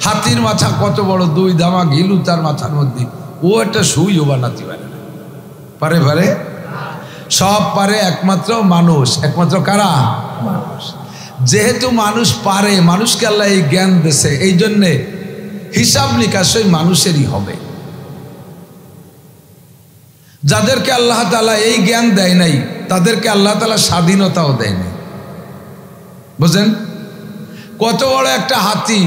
হাতির মাথা কত বড়, 2 ধামা ঘিলু তার মাথার মধ্যে, ও একটা সুইও বানাতে পারে না। পারে পারে? সব পারে একমাত্র মানুষ। একমাত্র কারা? মানুষ। যেহেতু মানুষ পারে, মানুষকে আল্লাহ এই জ্ঞান দিয়েছে, এই জন্যে হিসাব নিকাশ ওই মানুষেরই হবে। যাদেরকে আল্লাহ তাআলা এই জ্ঞান দেয় নাই তাদেরকে আল্লাহ তাআলা স্বাধীনতাও দেয় নাই। বুঝলেন? কত বড় একটা হাতি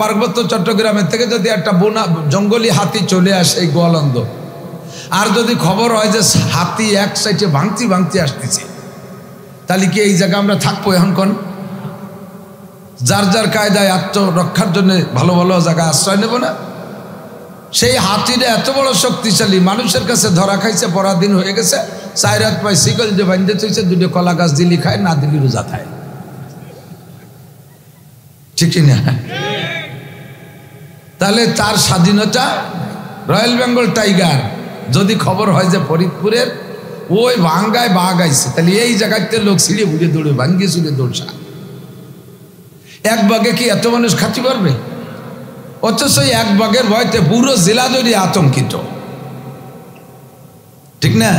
পার্বত্য চট্টগ্রামের থেকে যদি একটা জঙ্গলি হাতি চলে আসে এই গোয়ালন্দ, আর যদি খবর হয় যে হাতি এক সাইডে ভাঙতি আসতেছে, তাহলে কি এই জায়গা আমরা থাকবো? এখন কোন যার যার কায়দায় আত্মরক্ষার জন্য ভালো ভালো জায়গায় আশ্রয় নেব না? সেই হাতিটা এত বড় শক্তিশালী, মানুষের কাছে ধরা খাইছে, পরাধীন হয়ে গেছে, 4 হাত পায়ে শিকল দিয়ে বাঁধতে চলছে, 2 কলা গাছ দিলি খায়, না দিলি রোজা খায়। ঠিক না? তাহলে তার স্বাধীনতা। রয়্যাল বেঙ্গল টাইগার যদি খবর হয় যে ফরিদপুরের ওই ভাঙ্গায় বাঘ আইছে, তাহলে এই জায়গাতে লোক ছিঁড়ে বুঝে দৌড়ে, ভাঙ্গিয়ে ছিঁড়ে দৌড়সা। এক বাঘে কি এত মানুষ খাতে পারবে? অথচ এক বাঘের ভয়তে পুরো জেলা জুড়ে আতঙ্কিত। ঠিক না?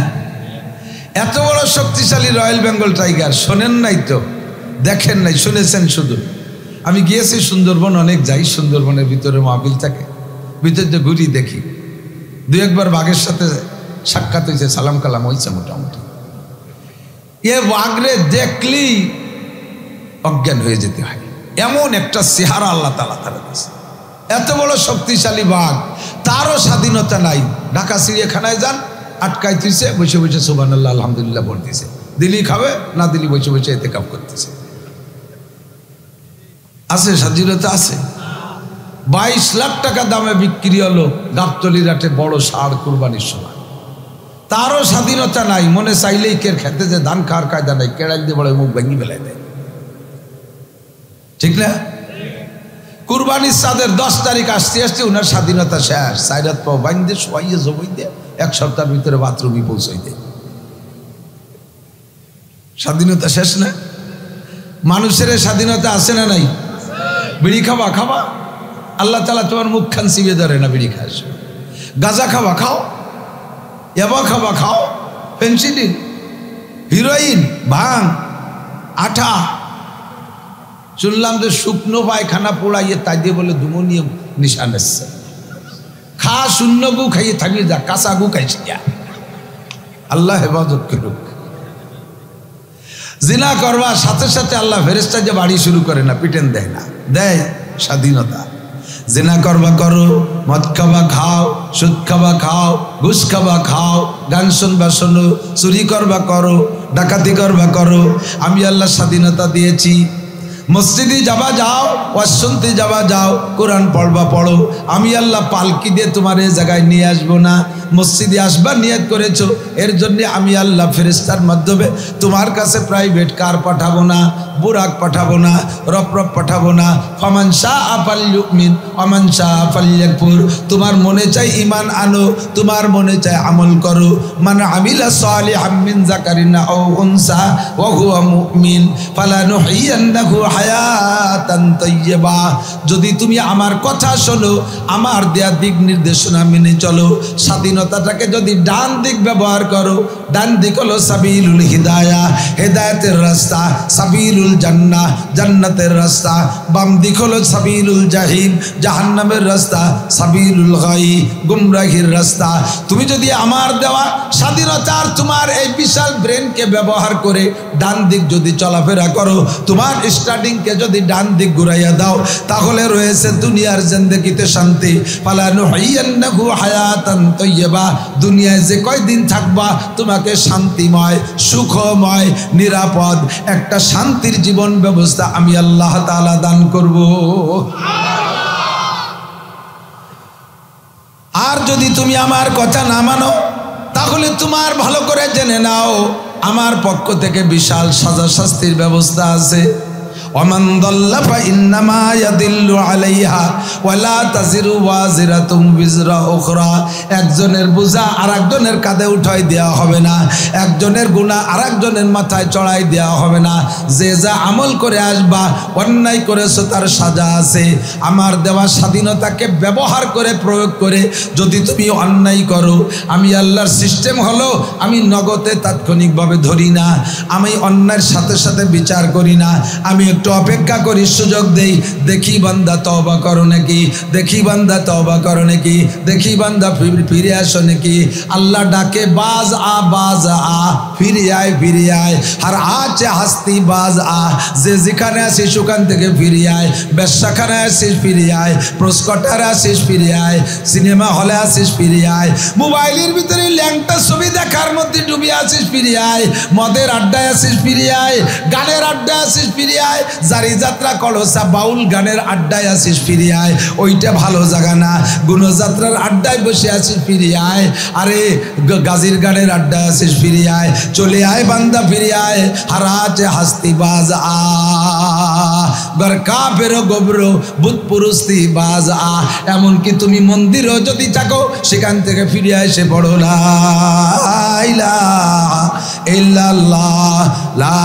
এত বড় শক্তিশালী রয়্যাল বেঙ্গল টাইগার। শোনেন নাই তো, দেখেন নাই, শুনেছেন শুধু। আমি গিয়েছি সুন্দরবন, অনেক যাই, সুন্দরবনের ভিতরে মাহফিল থাকে, ভিতরে ঘুরি, দেখি 2-1 বার বাঘের সাথে সাক্ষাৎ হয়েছে, সালাম কালাম হয়েছে মোটামুটি। এ বাঘরে দেখলি অজ্ঞান হয়ে যেতে হয়, এমন একটা চেহারা আল্লাহ তাআলা তারা দিয়েছে। এত বড় শক্তিশালী বাঘ, তারও স্বাধীনতা নাই। ঢাকা চিড়িয়াখানায় যান, আটকাই দিয়েছে, বসে বসে সুবহানাল্লাহ আলহামদুলিল্লাহ বলতেছে, দিলি খাবে, না দিলি বসে বসে ইতিকাফ করতেছে। আছে স্বাধীনতা? আছে। 22 লাখ টাকা দামে বিক্রি হলো গাবতলির হাটে বড় ষাঁড় কুরবানির সময়, তারও স্বাধীনতা নাই। মনে চাইলেই কের খেতে যে ধান খাওয়ার কায়দা নাই, কেড়াল দিয়ে বড় মুখ ভেঙে ফেলাই দেয়। ঠিক না? কুরবানির চাঁদের 10 তারিখ আসতে আসতে ওনার স্বাধীনতা শেষ। 4 হাত পাও বাঁধতে শোয়াইয়ে জবই দিয়ে 1 সপ্তাহের ভিতরে বাথরুমে পৌঁছাই দেয়। স্বাধীনতা শেষ না? মানুষের স্বাধীনতা আছে না নাই? বিড়ি খাবা খাবা, আল্লাহ তাআলা তোমার মুখ খান চিবিয়ে ধরে না বিড়ি খাস। গাঁজা খাবা খাও, ইয়াবা খাবা খাও, পেন্সিডিল, হিরোইন, ভাঙ, আঠা। শুনলাম যে শুকনো পায়খানা পোড়াইয়ে তাই দিয়ে বলে ধুমনিয়ে নিশান এসছে। খা, শূন্য গু খাইয়ে থামিয়ে যা, কাঁচা গু খাইছি। আল্লাহ হেফাজত করুক। জিনা করবার সাথে সাথে আল্লাহ ফেরেশতা যে বাড়ি শুরু করে না, পিটেন দেয় না, দেয় স্বাধীনতা। জিনা করবা করো, মদ খাবা খাও, সুদ খাবা খাও, ঘুষ খাবা খাও, গান শুনবা শোনো, চুরি করবা করো, ডাকাতি করবা করো, আমি আল্লাহ স্বাধীনতা দিয়েছি। মসজিদে যাবা যাও, ওয়াজ শুনতে যাবা যাও, কোরআন পড়বা পড়ো, আমি আল্লাহ পালকি দিয়ে তোমার এই জায়গায় নিয়ে আসবো না। মসজিদে আসবা নিয়ত করেছো, এর জন্য আমি আল্লাহ ফেরেশতার মাধ্যমে তোমার কাছে প্রাইভেট কার পাঠাবো না, বুরাক পাঠাবো না, রপ পাঠাবো না। ফামান শাআ ফালইউমিন ওয়া মান শাআ ফালইয়াকফুর। তোমার মনে চাই ঈমান আনো, তোমার মনে চাই আমল করো। মান আমিলা সালিহাম মিন যাকারিন আও উনসা ওয়া হুয়া মুমিন ফালানুহইয়ান্নাহু হায়াতান তাইয়্যিবা। যদি তুমি আমার কথা শোনো, আমার দেয়া দিক নির্দেশনা মেনে চলো, স্বাধীনতাটাকে যদি ডান দিক ব্যবহার করো, ডান দিক হলো সাবিলুল হিদায়া, হেদায়েতের রাস্তা, সাবিলুল জান্নাহ, জান্নাতের রাস্তা। বাম দিক হলো সাবিলুল জাহিম, জাহান্নামের রাস্তা, সাবিলুল গায়ি, গুমরাহির রাস্তা। তুমি যদি আমার দেওয়া স্বাধীনতার তোমার এই বিশাল ব্রেনকে ব্যবহার করে ডান দিক যদি চলাফেরা করো, তোমার স্টার্টিংকে যদি ডান দিক ঘুরাইয়া দাও, তাহলে রয়েছে দুনিয়ার জিন্দেগিতে শান্তি। ফালানুহইয়ান্নাহু হায়াতান তাইয়্যিবা। দুনিয়ায় যে কয়দিন থাকবা, তোমাকে শান্তিময়, সুখময়, নিরাপদ একটা শান্তির জীবন ব্যবস্থা আমি আল্লাহ তাআলা দান করব। আর যদি তুমি আমার কথা না মানো, তাহলে তোমার ভালো করে জেনে নাও, আমার পক্ষ থেকে বিশাল সাজা শাস্তির ব্যবস্থা আছে। ওয়ামান দাল্লা ফাইন্নামা ইয়াদিল্লু আলাইহা ওয়ালা তাজিরু ওয়াজিরাতুম বিজরা উখরা। একজনের বোঝা আরেকজনের কাঁধে উঠাই দেওয়া হবে না, একজনের গুনাহ আরেকজনের মাথায় চড়াই দেওয়া হবে না। যে যা আমল করে আসবা, অন্যায় করেছো তার সাজা আছে। আমার দেওয়া স্বাধীনতাকে ব্যবহার করে প্রয়োগ করে যদি তুমি অন্যায় করো, আমি আল্লাহর সিস্টেম হলো আমি নগদে তাৎক্ষণিকভাবে ধরি না, আমি অন্যায়ের সাথে সাথে বিচার করি না, আমি একটু অপেক্ষা করি, সুযোগ দেই, দেখি বান্দা তওবা করো নাকি, দেখি বান্দা তওবা করো নাকি, দেখি বান্দা ফিরে আসো নাকি। আল্লাহ ডাকে বাজ আ ফিরে আয় ফিরে আয়, আর আছে হাস্তি বাজ আ, যে যেখানে আসিস ওখান থেকে ফিরে আয়, ব্যবসাখানে আসিস ফিরে আয়, প্রস্কটারে আসিস ফিরে আয়, সিনেমা হলে আসিস ফিরে আয়, মোবাইলের ভিতরে ল্যাংটা ছবি দেখার মধ্যে ডুবে আসিস ফিরে আয়, মদের আড্ডায় আসিস ফিরে আয়, গানের আড্ডায় আসিস ফিরে আয়, জারি যাত্রা কলসা বাউল গানের আড্ডায় আসিস ফিরে আয়, ওইটা ভালো জায়গা না। গুণযাত্রার আড্ডায় বসে আসিস ফিরে আয়, আরে গাজির গানের আড্ডায় আসিস ফিরে আয়, চলে আয় বান্দা ফিরে আয়, হারাতে হাস্তি বাজ আ গর কাফেরো গোবরো বুত পুরুস্তি বাজ আ। এমনকি তুমি মন্দিরও যদি থাকো সেখান থেকে ফিরে এসে পড়ো লা ইলাহা ইল্লাল্লাহ লা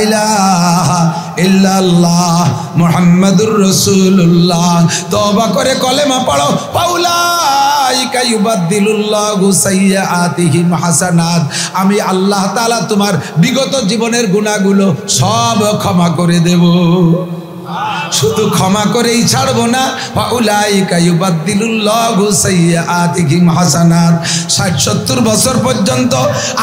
ইলাহা ইল্লাল্লাহ মুহাম্মাদুর রাসূলুল্লাহ। তওবা করে কলেমা পড়ো, ফাউলাইকা ইউবাদদিলুল্লাহু সাইয়্যাতিহিম হাসানাত। আমি আল্লাহ তাআলা তোমার বিগত জীবনের গুনাহগুলো সব ক্ষমা করে দেব। শুধু ক্ষমা করেই ছাড়বো না, ফাউলাইকা ইউবাদদিলুল্লাহু সাইয়্যাতিহিম হাসানাত। 60-70 বছর পর্যন্ত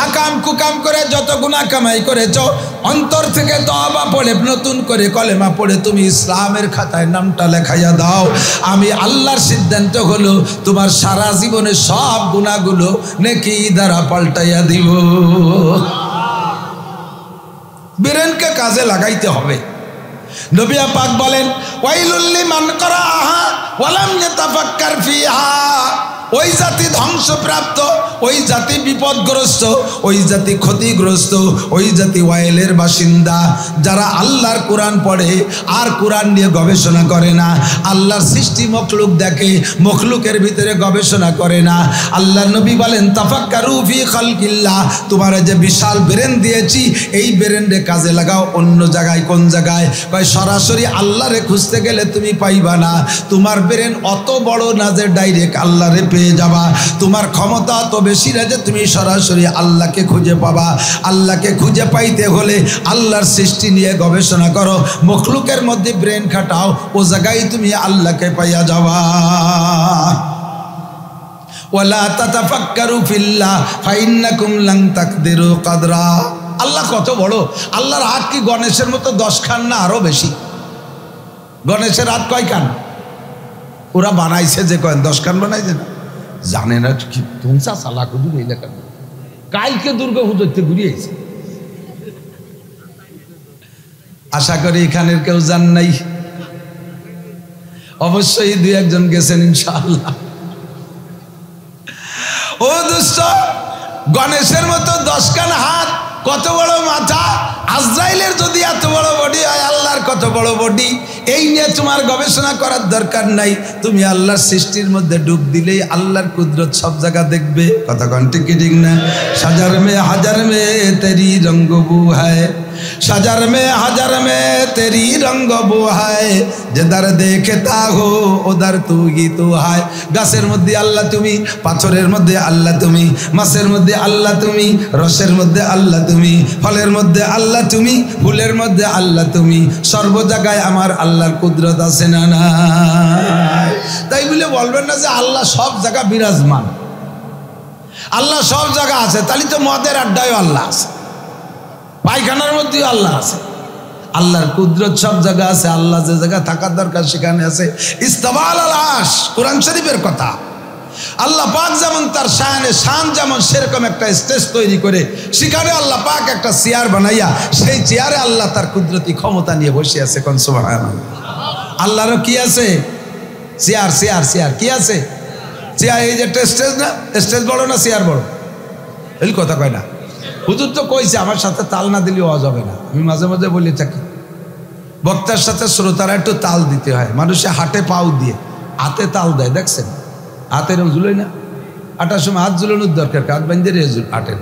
আকাম কুকাম করে যত গুনাহ কামাই করেছো, অন্তর থেকে তওবা পড়ে নতুন করে কলেমা পড়ে তুমি ইসলামের খাতায় নামটা লেখাইয়া দাও। আমি আল্লাহর সিদ্ধান্ত হলো তোমার সারা জীবনের সব গুনাহগুলো নেকি দ্বারা পাল্টাইয়া দিব। ব্রেনকে কাজে লাগাইতে হবে। নবী পাক বলেন, ওয়াইলুল লিমান ক্বারাআহা ওয়া লাম ইয়াতাফাক্কার ফিহা। ওই জাতি ধ্বংসপ্রাপ্ত, ওই জাতি বিপদগ্রস্ত, ওই জাতি ক্ষতিগ্রস্ত, ওই জাতি ওয়াইলের বাসিন্দা যারা আল্লাহর কোরআন পড়ে আর কোরআন নিয়ে গবেষণা করে না, আল্লাহর সৃষ্টি মখলুক দেখে, মখলুকের ভিতরে গবেষণা করে না। আল্লাহর নবী বলেন, তাফাক্কারু ফি খালকিল্লাহ। তোমার যে বিশাল ব্রেন দিয়েছি, এই ব্রেনকে কাজে লাগাও অন্য জায়গায়। কোন জায়গায়? কয় সরাসরি আল্লাহরে খুঁজতে গেলে তুমি পাইবা না। তোমার ব্রেন অত বড় না যে ডাইরেক্ট আল্লাহরে পেয়ে যাবা, তোমার ক্ষমতা তো বেশি না যে তুমি সরাসরি আল্লাহকে খুঁজে পাবা। আল্লাহকে খুঁজে পাইতে হলে আল্লাহর সৃষ্টি নিয়ে গবেষণা করো, মখলুকের মধ্যে ব্রেন খাটাও, ও জায়গায় তুমি আল্লাহকে পাইয়া যাবা। ওয়ালা তাতাফাক্কারু ফিল্লাহ ফাইন্নাকুম লান তাকদিরু কদরা। আল্লাহ কত বড়! আল্লাহর হাত কি গণেশের মতো 10 খান না আরো বেশি? গণেশের হাত কয় খান? ওরা বানাইছে যে কয়েন 10 খান বানাইছে না, জানে না কি তুমসা সালা কুদুর এলাকা কালকে দুর্গা পুজোতে ঘুরিয়েছে। আশা করি এখানের কেউ জান নাই, অবশ্যই 2-1 গেছেন ইনশাআল্লাহ। ও দোস্ত, গণেশের মতো 10 খান হাত, কত বড় মাথা, আজরাইলের যদি এত বড় বডি হয়, আল্লাহর কত বড় বডি, এই নিয়ে তোমার গবেষণা করার দরকার নাই। তুমি আল্লাহর সৃষ্টির মধ্যে ডুব দিলেই আল্লাহর কুদরত সব জায়গা দেখবে। কথা কন ঠিক ঠিক না? সাজার মে হাজার মে তেরি রঙ্গ বু হ্যায়, সাজার মে হাজার মে তেরি রঙ্গ বু হ্যায়, যেদার দেখতা হো ওদার তু হি তু হায়। গাছের মধ্যে আল্লাহ তুমি, পাথরের মধ্যে আল্লাহ তুমি, মাছের মধ্যে আল্লাহ তুমি, রসের মধ্যে আল্লাহ তুমি, ফলের মধ্যে আল্লাহ তুমি, ফুলের মধ্যে আল্লাহ তুমি। সর্ব জায়গায় আমার আল্লাহর কুদরত আছে না না? তাই বলে বলবেন না যে আল্লাহ সব জায়গা বিরাজমান, আল্লাহ সব জায়গা আছে। তাহলে তো মদের আড্ডায় আল্লাহ আছে, পায়খানার মধ্যেও আল্লাহ আছে। আল্লাহর কুদরত সব জায়গা আছে, আল্লাহ যে জায়গা থাকার দরকার সেখানে আছে। ইস্তাওয়া আলাল আরশ, কোরআন শরীফের কথা। আল্লাহ পাক যেমন তার শানে শান যেমন, সেরকম একটা স্টেজ তৈরি করে সেখানে আল্লাহ পাক একটা চেয়ার বানাইয়া সেই চেয়ারে আল্লাহ তার কুদরতি ক্ষমতা নিয়ে বসে আছে। কোন সুবহানাল্লাহ। আল্লাহরও কি আছে? চেয়ার চেয়ার চেয়ার কি আছে? চেয়ার। এই যে স্টেজ না, স্টেজ বড় না চেয়ার বড়? এই কথা কয় না। হুজুর তো কইছে আমার সাথে তাল না দিলে ওয়াজ হবে না। আমি মাঝে মাঝে বলি থাকি, বক্তার সাথে শ্রোতারা একটু তাল দিতে হয়। মানুষে হাটে পাও দিয়ে হাতে তাল দেয়, দেখছেন? হাতের ঝুলোই না, আটার সময় হাত ঝুলানোর দরকার, হাত বাঁধে আটের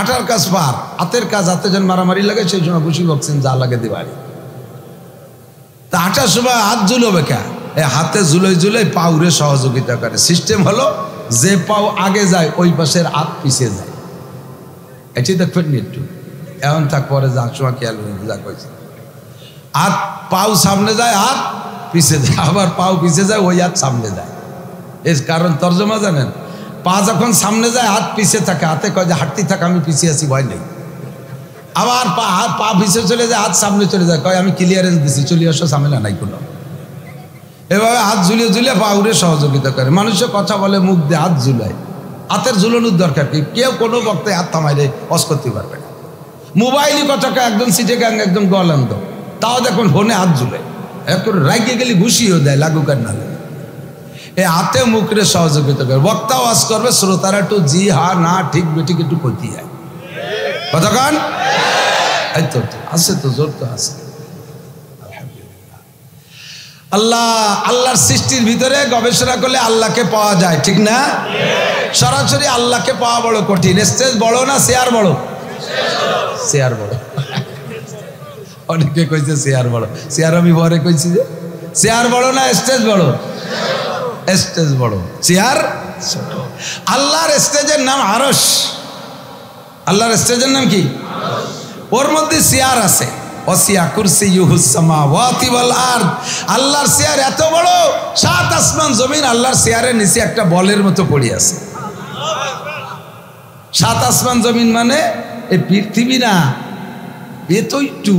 আটার কাজ পার, হাতের কাজ হাতে যেন মারামারি লাগে সেই সময় বসি বকছেন যা লাগে দিবারি। তা আটার সময় হাত ঝুলোবে কে? হাতে ঝুলোই পাউরে সহযোগিতা করে। সিস্টেম হলো যে পাও আগে যায় ওই পাশের হাত পিছিয়ে যায়। এটি দেখবেন একটু এমন থাক পরে যা সময় খেয়াল যা কইছে, হাত পাও সামনে যায় হাত পিছিয়ে যায়, আবার পাও পিছিয়ে যায় ওই হাত সামনে যায়। এর কারণ তর্জমা জানেন? পা যখন সামনে যায় হাত পিছিয়ে থাকে, হাতে কয় যে হাঁটতে থাকে আমি পিছিয়ে আছি ভয় নেই। আবার পা পিছিয়ে চলে যায় হাত সামনে চলে যায়, কয় আমি ক্লিয়ারেন্স দিছি চলে আসো, ঝামেলা নাই কোনো। এভাবে হাত ঝুলিয়ে পা উড়ে সহযোগিতা করে। মানুষের কথা বলে মুখ দিয়ে হাত ঝুলায়, হাতের ঝুলানোর দরকার কি? কেউ কোনো বক্তায় হাত থামাইলে অস করতে পারবে না। মোবাইলই কথাটা একজন সিটে গাং একজন গলান্ত, তাও দেখুন ফোনে হাত ঝুলে একটু রাইগে গেলে ঘুষিও দেয়, লাগুক আর না লাগে। এই হাতে মুখরে সহযোগিতা করে। বক্তা ওয়াজ করবে, শ্রোতারা একটু জি হা না ঠিক বেঠিক একটু করতে যায়। কতক্ষণ এই তো আছে, তো জোর তো আছে। আল্লাহর সৃষ্টির ভিতরে গবেষণা করলে আল্লাহকে পাওয়া যায়, ঠিক না? সরাসরি আল্লাহকে পাওয়া বড় কঠিন। স্টেজ বড় না চেয়ার বড়? চেয়ার বড়। অনেকে কইছে চেয়ার বড়, চেয়ার আমি পরে কইছি যে চেয়ার বড় না স্টেজ বড়? স্টেজ বড়, চেয়ার ছোট। আল্লাহর স্টেজের নাম আরশ। আল্লাহর স্টেজের নাম কি? ওর মধ্যে চেয়ার আছে। ওয়াসিয়া কুরসিয়ুহুস সামাওয়াতি ওয়াল আরদ। আল্লাহর চেয়ার এত বড়, 7 আসমান জমিন আল্লাহর চেয়ারের নিচে একটা বলের মতো পড়ে আছে। 7 আসমান জমিন মানে এই পৃথিবী না, এ তো একটু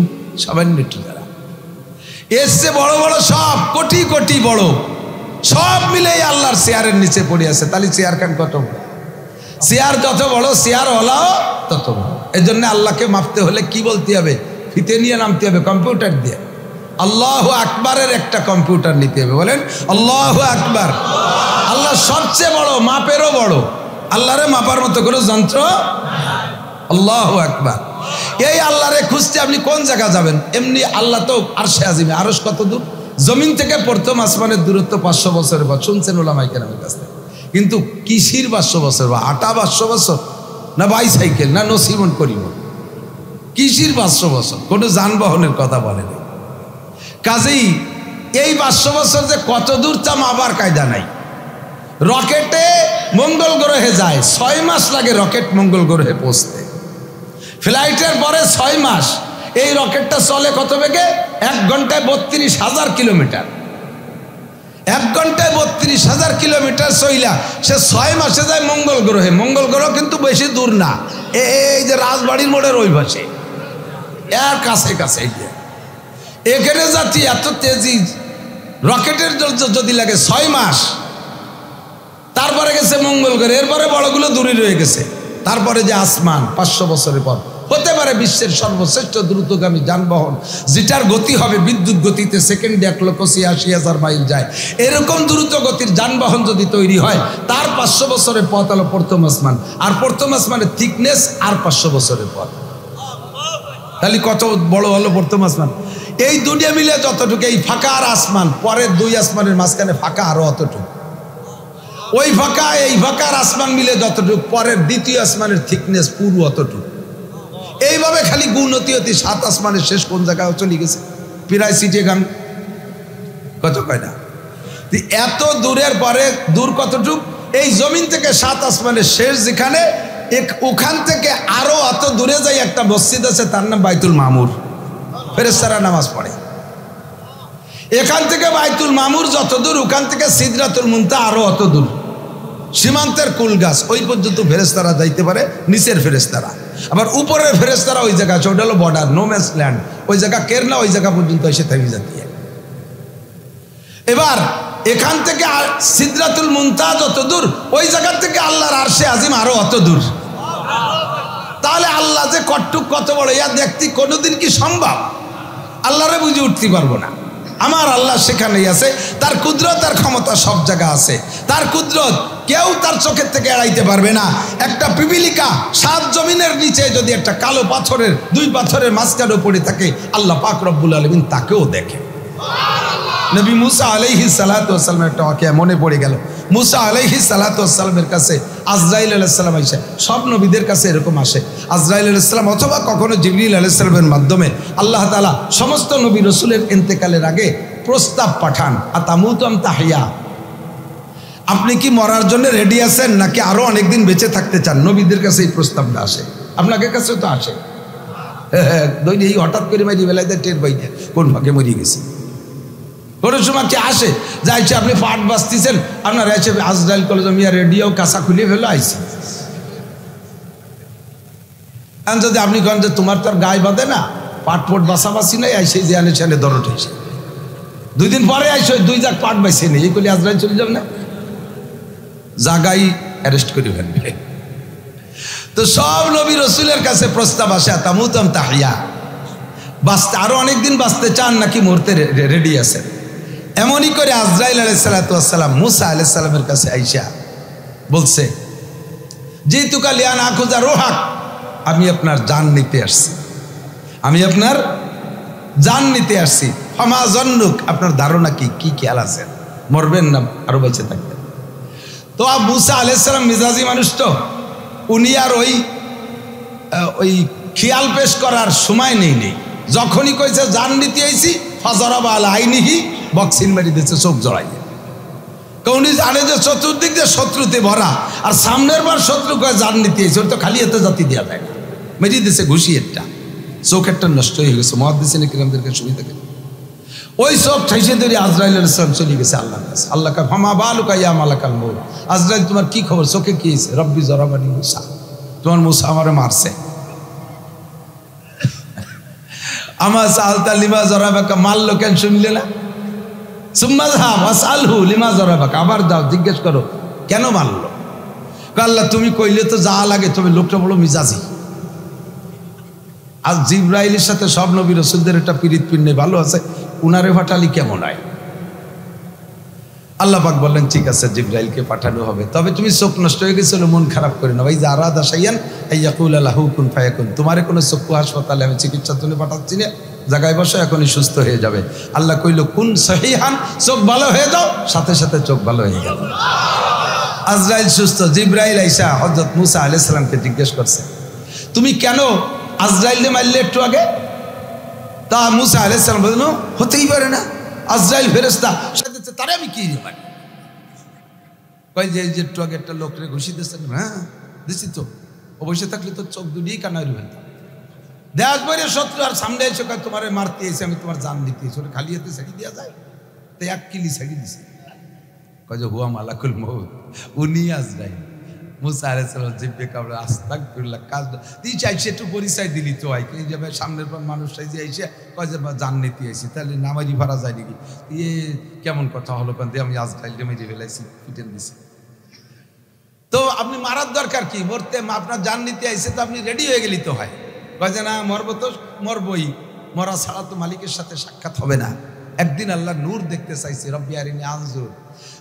সামান্য একটু যারা এসছে বড় বড় সব কোটি কোটি বড় সব মিলে আল্লাহর চেয়ারের নিচে পড়ে আছে। তাহলে চেয়ার খান কত বড়? চেয়ার যত বড় চেয়ার ওলাও তত বড়। এই জন্য আল্লাহকে মাপতে হলে কি বলতে হবে? ফিতে নিয়ে নামতে হবে, কম্পিউটার দিয়ে। আল্লাহু আকবারের একটা কম্পিউটার নিতে হবে, বলেন আল্লাহু আকবার। আল্লাহ সবচেয়ে বড়, মাপেরও বড়। আল্লাহরে মাপার মতো কোনো যন্ত্র। আল্লাহু আকবার। এই আল্লাহরে খুঁজতে আপনি কোন জায়গা যাবেন? এমনি আল্লাহ তো আরশে আজিমে। আরশ কত দূর? জমিন থেকে প্রথম আসমানের দূরত্ব 500 বছরের পর, শুনছেন ওলামায়ে কেরামের কাছ থেকে। কিন্তু কিসির 500 বছর? বা আটা 500 বছর, না বাইসাইকেল, না নসিবন করিব? কিসির 500 বছর? কোনো যানবাহনের কথা বলেনি। কাজেই এই 500 বছর যে কত দূর তা মাপার কায়দা নাই। রকেটে মঙ্গল গ্রহে যায়, 6 মাস লাগে রকেট মঙ্গল গ্রহে পৌঁছতে। ফ্লাইটের পরে 6 মাস। এই রকেটটা চলে কত বেগে? 1 ঘন্টায় 32,000 কিলোমিটার। 1 ঘন্টায় 32,000 কিলোমিটার চইলা সে 6 মাসে যায় মঙ্গল গ্রহে। মঙ্গল গ্রহ কিন্তু বেশি দূর না, এই যে রাজবাড়ির মোড়ের ওই পাশে, এর কাছে কাছে। এখানে যাচ্ছি এত তেজি রকেটের যদি লাগে 6 মাস, তারপরে গেছে মঙ্গল গ্রহে। এরপরে বড়গুলো দূরে রয়ে গেছে। তারপরে যে আসমান 500 বছরের পর হতে পারে বিশ্বের সর্বশ্রেষ্ঠ দ্রুতগামী যানবাহন, যেটার গতি হবে বিদ্যুৎ গতিতে সেকেন্ডে 1,86,000 মাইল যায়। এরকম দ্রুত গতির যানবাহন যদি তৈরি হয়, তার 500 বছরের পথ হলো প্রথম আসমান। আর প্রথম আসমানের থিকনেস আর 500 বছরের পথ। তাহলে কত বড় হলো প্রথম আসমান? এই দুনিয়া মিলে যতটুকু, এই ফাঁকা আর আসমান, পরের 2 আসমানের মাঝখানে ফাঁকা আরো অতটুকু। ওই ফাঁকা এই ফাঁকার আসমান মিলে যতটুকু, পরের দ্বিতীয় আসমানের থিকনেস পুরো অতটুকু। এইভাবে খালি গুণতি অতি 7 আসমানের শেষ কোন জায়গায় চলে গেছে? প্রায় সিটে গান কত কয় না? এত দূরের পরে দূর কতটুক? এই জমিন থেকে 7 আসমানের শেষ যেখানে, ওখান থেকে আরো অত দূরে যাই একটা মসজিদ আছে, তার নাম বাইতুল মামুর। ফেরেশতারা নামাজ পড়ে। এখান থেকে বাইতুল মামুর যত দূর, ওখান থেকে সিদরাতুল মুনতাহা আরো অত দূর। সীমান্তের কুল গাছ ওই পর্যন্ত ফেরেশতারা যাইতে পারে, নিচের ফেরেশতারা। আবার উপরের ফেরেশতারা ওই জায়গা আছে, ওটা হলো বর্ডার, নো ম্যানস ল্যান্ড। ওই জায়গা কেরলা, ওই জায়গা পর্যন্ত এসে থেমে যাচ্ছে। এবার এখান থেকে সিদরাতুল মুনতাহা যত দূর, ওই জায়গা থেকে আল্লাহর আরশে আজিম আরো অত দূর। তাহলে আল্লাহ যে কটটুক কত বড়, ইয়া দেখতে কোনোদিন কি সম্ভব? আল্লাহরে বুঝে উঠতে পারবো না। আমার আল্লাহ সেখানেই আছে, তার কুদরত আর ক্ষমতা সব জায়গা আছে। তার কুদরত কেউ তার চোখের থেকে এড়াইতে পারবে না। একটা পিপিলিকা 7 জমিনের নিচে যদি একটা কালো পাথরের 2 পাথরের মাঝখানে পড়ে থাকে, আল্লাহ পাক রব্বুল আলামিন তাকেও দেখে। নবী মুসা আলাইহিস সালাতু ওয়াস সালামের একটা ওয়াকিয়া মনে পড়ে গেল। মুসা আলাইহিস সালাতু ওয়াস সালামের কাছে আজরাইল আলাইহিস সালাম আসে। সব নবীদের কাছে এরকম আসে। আজরাইল আলাইহিস সালাম অথবা কখনো জিবরিল আলাইহিস সালামের মাধ্যমে আল্লাহ তাআলা সমস্ত নবী রাসূলের ইন্তেকালের আগে প্রস্তাব পাঠান, আতামুতুম তাহিয়া, আপনি কি মরার জন্য রেডি আছেন নাকি আরো অনেকদিন বেঁচে থাকতে চান? নবীদের কাছে এই প্রস্তাবটা আসে, আপনাদের কাছে তো আসে। এই হঠাৎ করে মারি বেলায় টের পাই না কোন ভাগে মরিয়ে গেছে। কোনো সময় কি আসে যাইছে আপনি পাট বাঁচতেছেন, আপনার এসে আজরাইল কলেজ মিয়া রেডিও কাঁচা খুলিয়ে ফেলে আইসি। যদি আপনি কন যে তোমার তো আর গায়ে বাঁধে না, পাট পোট বাঁচাবাসি নাই, আইসে যে আনে ছেলে দরট হয়েছে, 2 দিন পরে আইসো 2 জাগ পাট বাইছে নেই, এই করলে আজরাইল চলে যাবে না, জাগাই অ্যারেস্ট করে ফেলবে। তো সব নবী রসুলের কাছে প্রস্তাব আসে, তামুতম তাহিয়া, বাঁচতে আরো অনেকদিন বাঁচতে চান নাকি মরতে রেডি আছেন? এমনই করে আজরাইল আলাইহিস সালাতু ওয়াস সালাম মুসা আলাইহিস সালামের কাছে আইসা বলছে, যেহেতু কালিয়ান আখুজা রোহাক, আমি আপনার জান নিতে আসছি, আমি আপনার জান নিতে আসছি। ফামা জন্নুক, আপনার ধারণা কি, কি খেয়াল আছে, মরবেন না আরো বেঁচে থাকবেন? তো মুসা আলাইহিস সালাম মিজাজি মানুষ, তো উনি আর ওই খেয়াল পেশ করার সময় নেই। যখনই কইছে জান নিতে আইছি, ফাজারাবা আলা আইনিহি, বক্সিন মারি দিয়েছে চোখ জড়াই। উনি জানে যে চতুর্দিক দিয়ে শত্রুতে ভরা, আর সামনের বার শত্রু কয়ে জান নিতে আইছে, ওর তো খালি এতে জাতি দেওয়া যায় না, মেরিয়ে দিয়েছে ঘুষিয়েরটা, চোখেরটা নষ্ট হয়ে গেছে। মুহাদ্দিসিন কিরামদেরকে সুবিধা গেল, ওই সব ঠাইসে ধরে আজরাইল আলাইহিস সালাম চলে গেছে আল্লাহর কাছে। আল্লাহ কা ফামা বালুকা ইয়া মালাকাল মউত, আজরাইল তোমার কি খবর, চোখে কি হয়েছে? রব্বি জরাবানি মুসা, তোমার মুসা আমারে মারছে। আমার সালতা লিমা জরাবাকা, মারলো কেন শুনলে না? সুম্মা যাহাব ওয়াসআলহু লিমা জরাবাকা, আবার যাও জিজ্ঞেস করো কেন মারলো। আল্লাহ তুমি কইলে তো যা লাগে, তবে লোকটা বলো মিজাজি। আজ জিবরাইলের সাথে সব নবী রাসূলদের একটা পীড়িত পিন্নে ভালো আছে, উনারে ফাটালি কেমন হয়? আল্লাহ পাক বললেন ঠিক আছে জিবরাইলকে পাঠানো হবে, তবে তুমি চোখ নষ্ট হয়ে গেছিল, মন খারাপ করে না ভাই, যে আরাদা শাইয়ান আইয়াকুল লাহু কুন ফায়াকুন, তোমারে কোনো চক্ষু হাসপাতালে আমি চিকিৎসার জন্য পাঠাচ্ছি না, জায়গায় বসো, এখনই সুস্থ হয়ে যাবে। আল্লাহ কইল কুন সহিহান, চোখ ভালো হয়ে যাও, সাথে সাথে চোখ ভালো হয়ে গেল, আজরাইল সুস্থ। জিবরাইল আইসা হযরত মুসা আলাইহিস সালামকে জিজ্ঞেস করছে, তুমি কেন আজরাইলকে মারলে একটু আগে? তা মুসা আলাইহিস সালাম বললেন, হতেই পারে না, আজরাইল ফেরেশতা, তারে আমি কি মারি? কই যে একটু আগে একটা লোকরে ঘুষি দিচ্ছেন, হ্যাঁ দিচ্ছি তো, অবশ্যই থাকলে তো চোখ দুটিই কানা হইবেন, দেখ বলে শত্রু আর সামনে এসে তোমার মারতে এসে আমি তোমার জান দিতে এসে, ওটা খালি হাতে ছেড়ে দেওয়া যায়? তো 1 কিলি ছেড়ে দিছে, কয় যে হুয়া মালাকুল মউত, উনি আজরাইল। মুসা আলাইহিস সালাম জিব্বে কামড়ে আস্তাগফিরুল্লাহ, কাজ তুই চাইছে একটু পরিচয় দিলি তো হয়, এই যাবে সামনের পর মানুষটাই যে আইসে কয় যে জান নিতে আইসি, তাহলে নামাজি ভাড়া যায় নাকি? কেমন কথা হলো, কারণ আমি আজরাইলকে মেরে ফেলাইছি, পিটেন দিছি। তো আপনি মারার দরকার কি, মরতে আপনার জান নিতে আইসে তো আপনি রেডি হয়ে গেলি তো হয়। কয় যে না মরবো তো মরবই, মরা ছাড়া তো মালিকের সাথে সাক্ষাৎ হবে না। একদিন আল্লাহ নূর দেখতে চাইছে, রব্বি আরিনি আনজুর।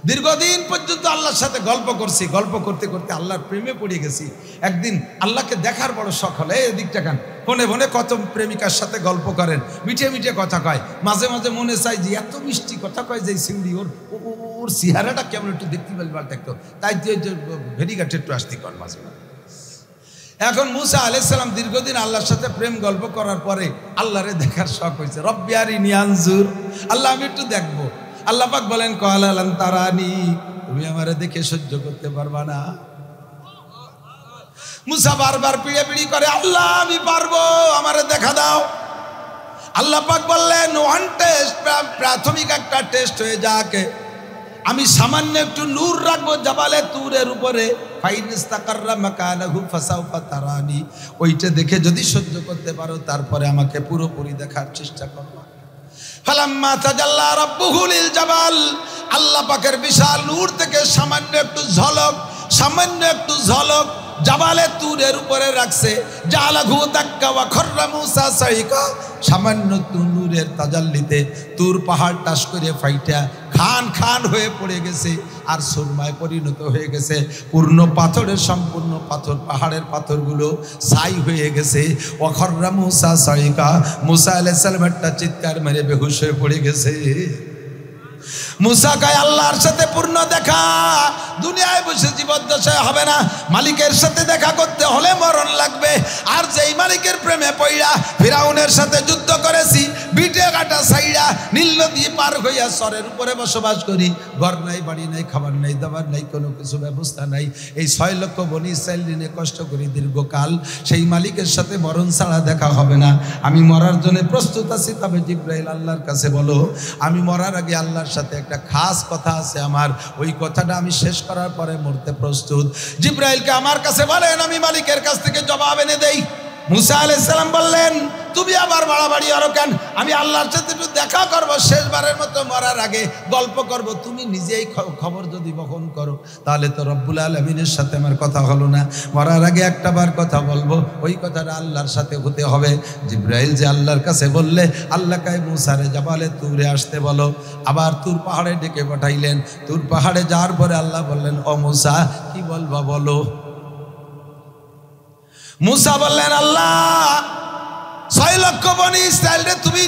দীর্ঘদিন পর্যন্ত আল্লাহর সাথে গল্প করছি, গল্প করতে করতে আল্লাহর প্রেমে পড়ে গেছি। একদিন আল্লাহকে দেখার বড় শখ হলো, এদিকটা কেন ফোনে ফোনে কত প্রেমিকার সাথে গল্প করেন, মিঠে মিঠে কথা কয়, মাঝে মাঝে মনে চাই যে এত মিষ্টি কথা কয় যে সিংড়ি, ওর চেহারাটা কেমন একটু দেখতে পারবার দেখতো, তাই ভেরিঘাটে একটু আসতে কর মাঝে মাঝে। এখন মুসা আলাইহিস সালাম দীর্ঘদিন আল্লাহর সাথে প্রেম গল্প করার পরে আল্লাহরে দেখার শখ হয়েছে, রব্বি আরিনি আনজুর, আল্লাহ আমি একটু দেখবো। আল্লাহ পাক বলেন ক্বালা লান তারানি, তুমি আমারে দেখে সহ্য করতে পারবা না। মুসা বারবার পিড়ে পিড়ি করে, আল্লাহ আমি পারবো, আমারে দেখা দাও। আল্লাহ পাক বললেন ওয়ান টেস্ট, প্রাথমিক একটা টেস্ট হয়ে যাক, আমি সামান্য একটু নূর রাখবো জাবালে তুরের উপরে, ফাইনিস্তাকাররা মাকানাহু ফাসাউফা তারানি, ওইটা দেখে যদি সহ্য করতে পারো তারপরে আমাকে পুরোপুরি দেখার চেষ্টা করো। ফালাম্মা তাজাল্লা রাব্বুহু লিল জাবাল, আল্লাহ পাকের বিশাল নূর থেকে সামান্য একটু ঝলক জাবালে তুরের উপরে রাখছে, জালাহু দাক্কা ওয়া খাররা মুসা সাইকা, সামান্য একটু নূর নূরের তাজাল্লিতে তুর পাহাড় টাস করে ফাইটা খান খান হয়ে পড়ে গেছে আর সুরমায় পরিণত হয়ে গেছে। পূর্ণ পাথরের সম্পূর্ণ পাথর, পাহাড়ের পাথরগুলো ছাই হয়ে গেছে। ওয়াখররা মুসা সাইকা, মুসা আলাইহিস সালাম একটা চিৎকার মেরে বেহুশ হয়ে পড়ে গেছে। মুসা কয় আল্লাহর সাথে পূর্ণ দেখা দুনিয়ায় বসে জীবদ্দশায় হবে না, মালিকের সাথে দেখা করতে হলে মরণ লাগবে। আর যেই মালিকের প্রেমে পইড়া ফিরাউনের সাথে যুদ্ধ করেছি, বিটে কাটা সাইড়া নীল নদী পার হইয়া সরের উপরে বসবাস করি, ঘর নাই, বাড়ি নাই, খাবার নাই, দাবার নাই, কোনো কিছু ব্যবস্থা নাই, এই 6 লক্ষ বনি ইসরাইল নিয়ে কষ্ট করি দীর্ঘকাল, সেই মালিকের সাথে মরণ ছাড়া দেখা হবে না। আমি মরার জন্য প্রস্তুত আছি, তবে জিব্রাইল আল্লাহর কাছে বলো আমি মরার আগে আল্লাহর সাথে একটা খাস কথা আছে আমার, ওই কথাটা আমি শেষ করার পরে মরতে প্রস্তুত। জিব্রাইলকে আমার কাছে বলেন, আমি মালিকের কাছ থেকে জবাব এনে দেই। মুসা আলাইহিস সালাম বললেন, তুমি আবার বাড়াবাড়ি আরো কেন? আমি আল্লাহর সাথে একটু দেখা করবো, শেষবারের মতো মরার আগে গল্প করব। তুমি নিজেই খবর যদি বহন করো তাহলে তো রব্বুল আলামিনের সাথে আমার কথা হলো না। মরার আগে একটা বার কথা বলবো, ওই কথাটা আল্লাহর সাথে হতে হবে। জিব্রাইল যে আল্লাহর কাছে বললে, আল্লাহ কায় মুসারে জাবালে তুরে আসতে বলো। আবার তুর পাহাড়ে ডেকে পাঠাইলেন। তুর পাহাড়ে যাওয়ার পরে আল্লাহ বললেন, ও মুসা কি বলবা বলো। মুসা বললেন, আল্লাহ 6 লক্ষ বনি ইসরায়েলরে তুমি